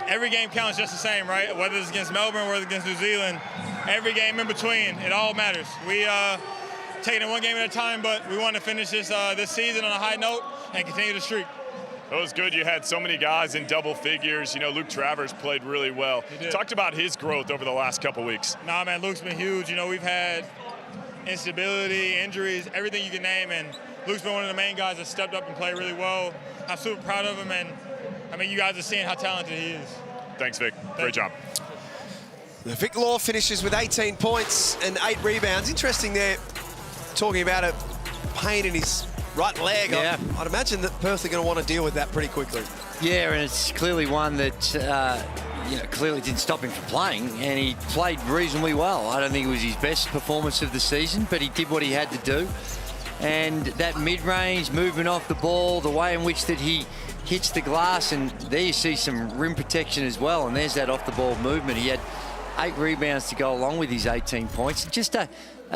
every game counts just the same, right? Whether it's against Melbourne, whether it's against New Zealand, every game in between, it all matters. We taking it one game at a time, but we want to finish this season on a high note and continue the streak. It was good. You had so many guys in double figures. You know, Luke Travers played really well. Talked about his growth over the last couple weeks. Nah, man, Luke's been huge. You know, we've had instability, injuries, everything you can name, and Luke's been one of the main guys that stepped up and played really well. I'm super proud of him, and I mean, you guys are seeing how talented he is. Thanks, Vic. Great job. Vic Law finishes with 18 points and 8 rebounds. Interesting there, talking about a pain in his right leg. Yeah. I'd imagine that Perth are going to want to deal with that pretty quickly. Yeah, and it's clearly one that clearly didn't stop him from playing, and he played reasonably well. I don't think it was his best performance of the season, but he did what he had to do. And that mid-range movement off the ball, the way in which that he hits the glass, and there you see some rim protection as well, and there's that off-the-ball movement. He had 8 rebounds to go along with his 18 points. Just a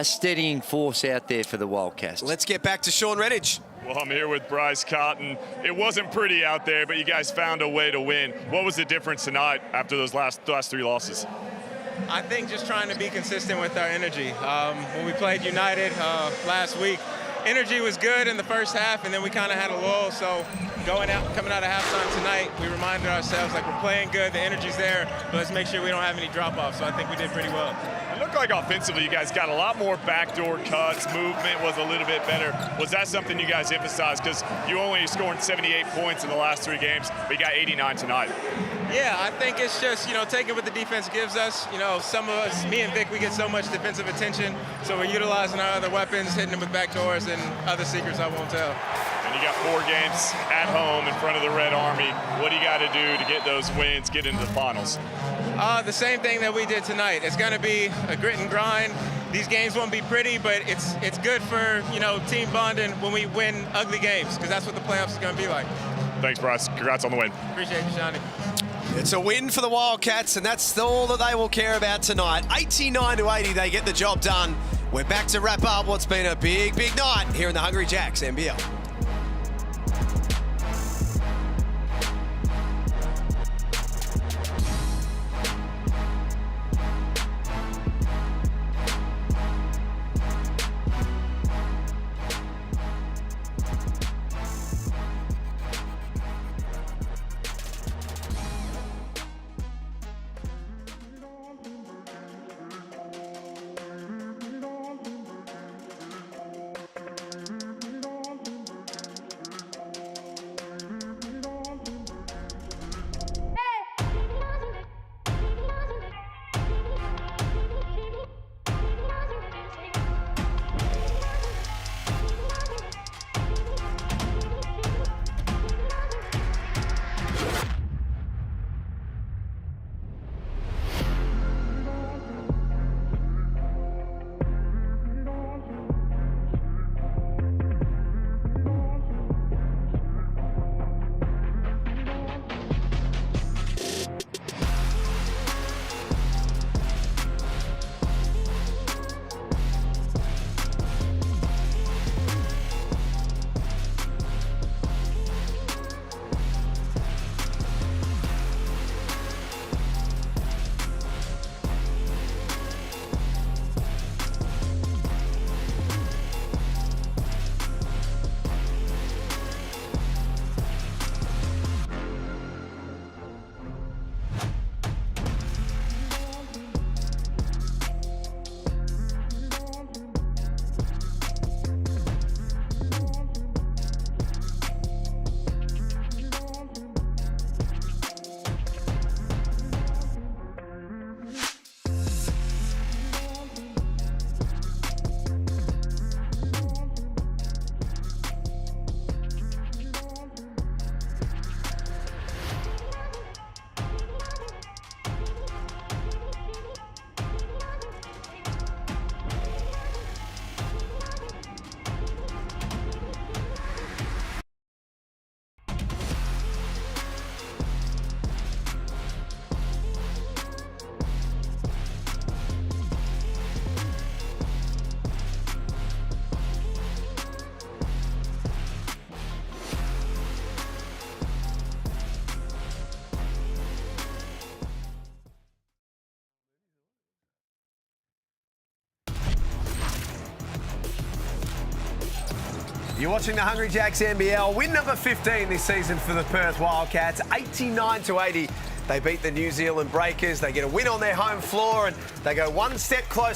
steadying force out there for the Wildcats. Let's get back to Sean Redditch. Well, I'm here with Bryce Cotton. It wasn't pretty out there, but you guys found a way to win. What was the difference tonight after those last 3 losses? I think just trying to be consistent with our energy. When we played United last week, energy was good in the first half, and then we kind of had a lull. So coming out of halftime tonight, we reminded ourselves, like, we're playing good, the energy's there, but let's make sure we don't have any drop-offs. So I think we did pretty well. It looked like offensively you guys got a lot more backdoor cuts, movement was a little bit better. Was that something you guys emphasized? Because you only scored 78 points in the last 3 games, but you got 89 tonight. Yeah, I think it's just, taking what the defense gives us. Some of us, me and Vic, we get so much defensive attention, so we're utilizing our other weapons, hitting them with backdoors and other secrets I won't tell. And you got 4 games at home in front of the Red Army. What do you got to do to get those wins, get into the finals? The same thing that we did tonight. It's going to be a grit and grind. These games won't be pretty, but it's good for, team bonding when we win ugly games, because that's what the playoffs is going to be like. Thanks, Bryce. Congrats on the win. Appreciate you, Shawnee. It's a win for the Wildcats, and that's all that they will care about tonight. 89-80, they get the job done. We're back to wrap up what's been a big, big night here in the Hungry Jacks NBL. You're watching the Hungry Jacks NBL. Win number 15 this season for the Perth Wildcats, 89-80. They beat the New Zealand Breakers. They get a win on their home floor, and they go one step closer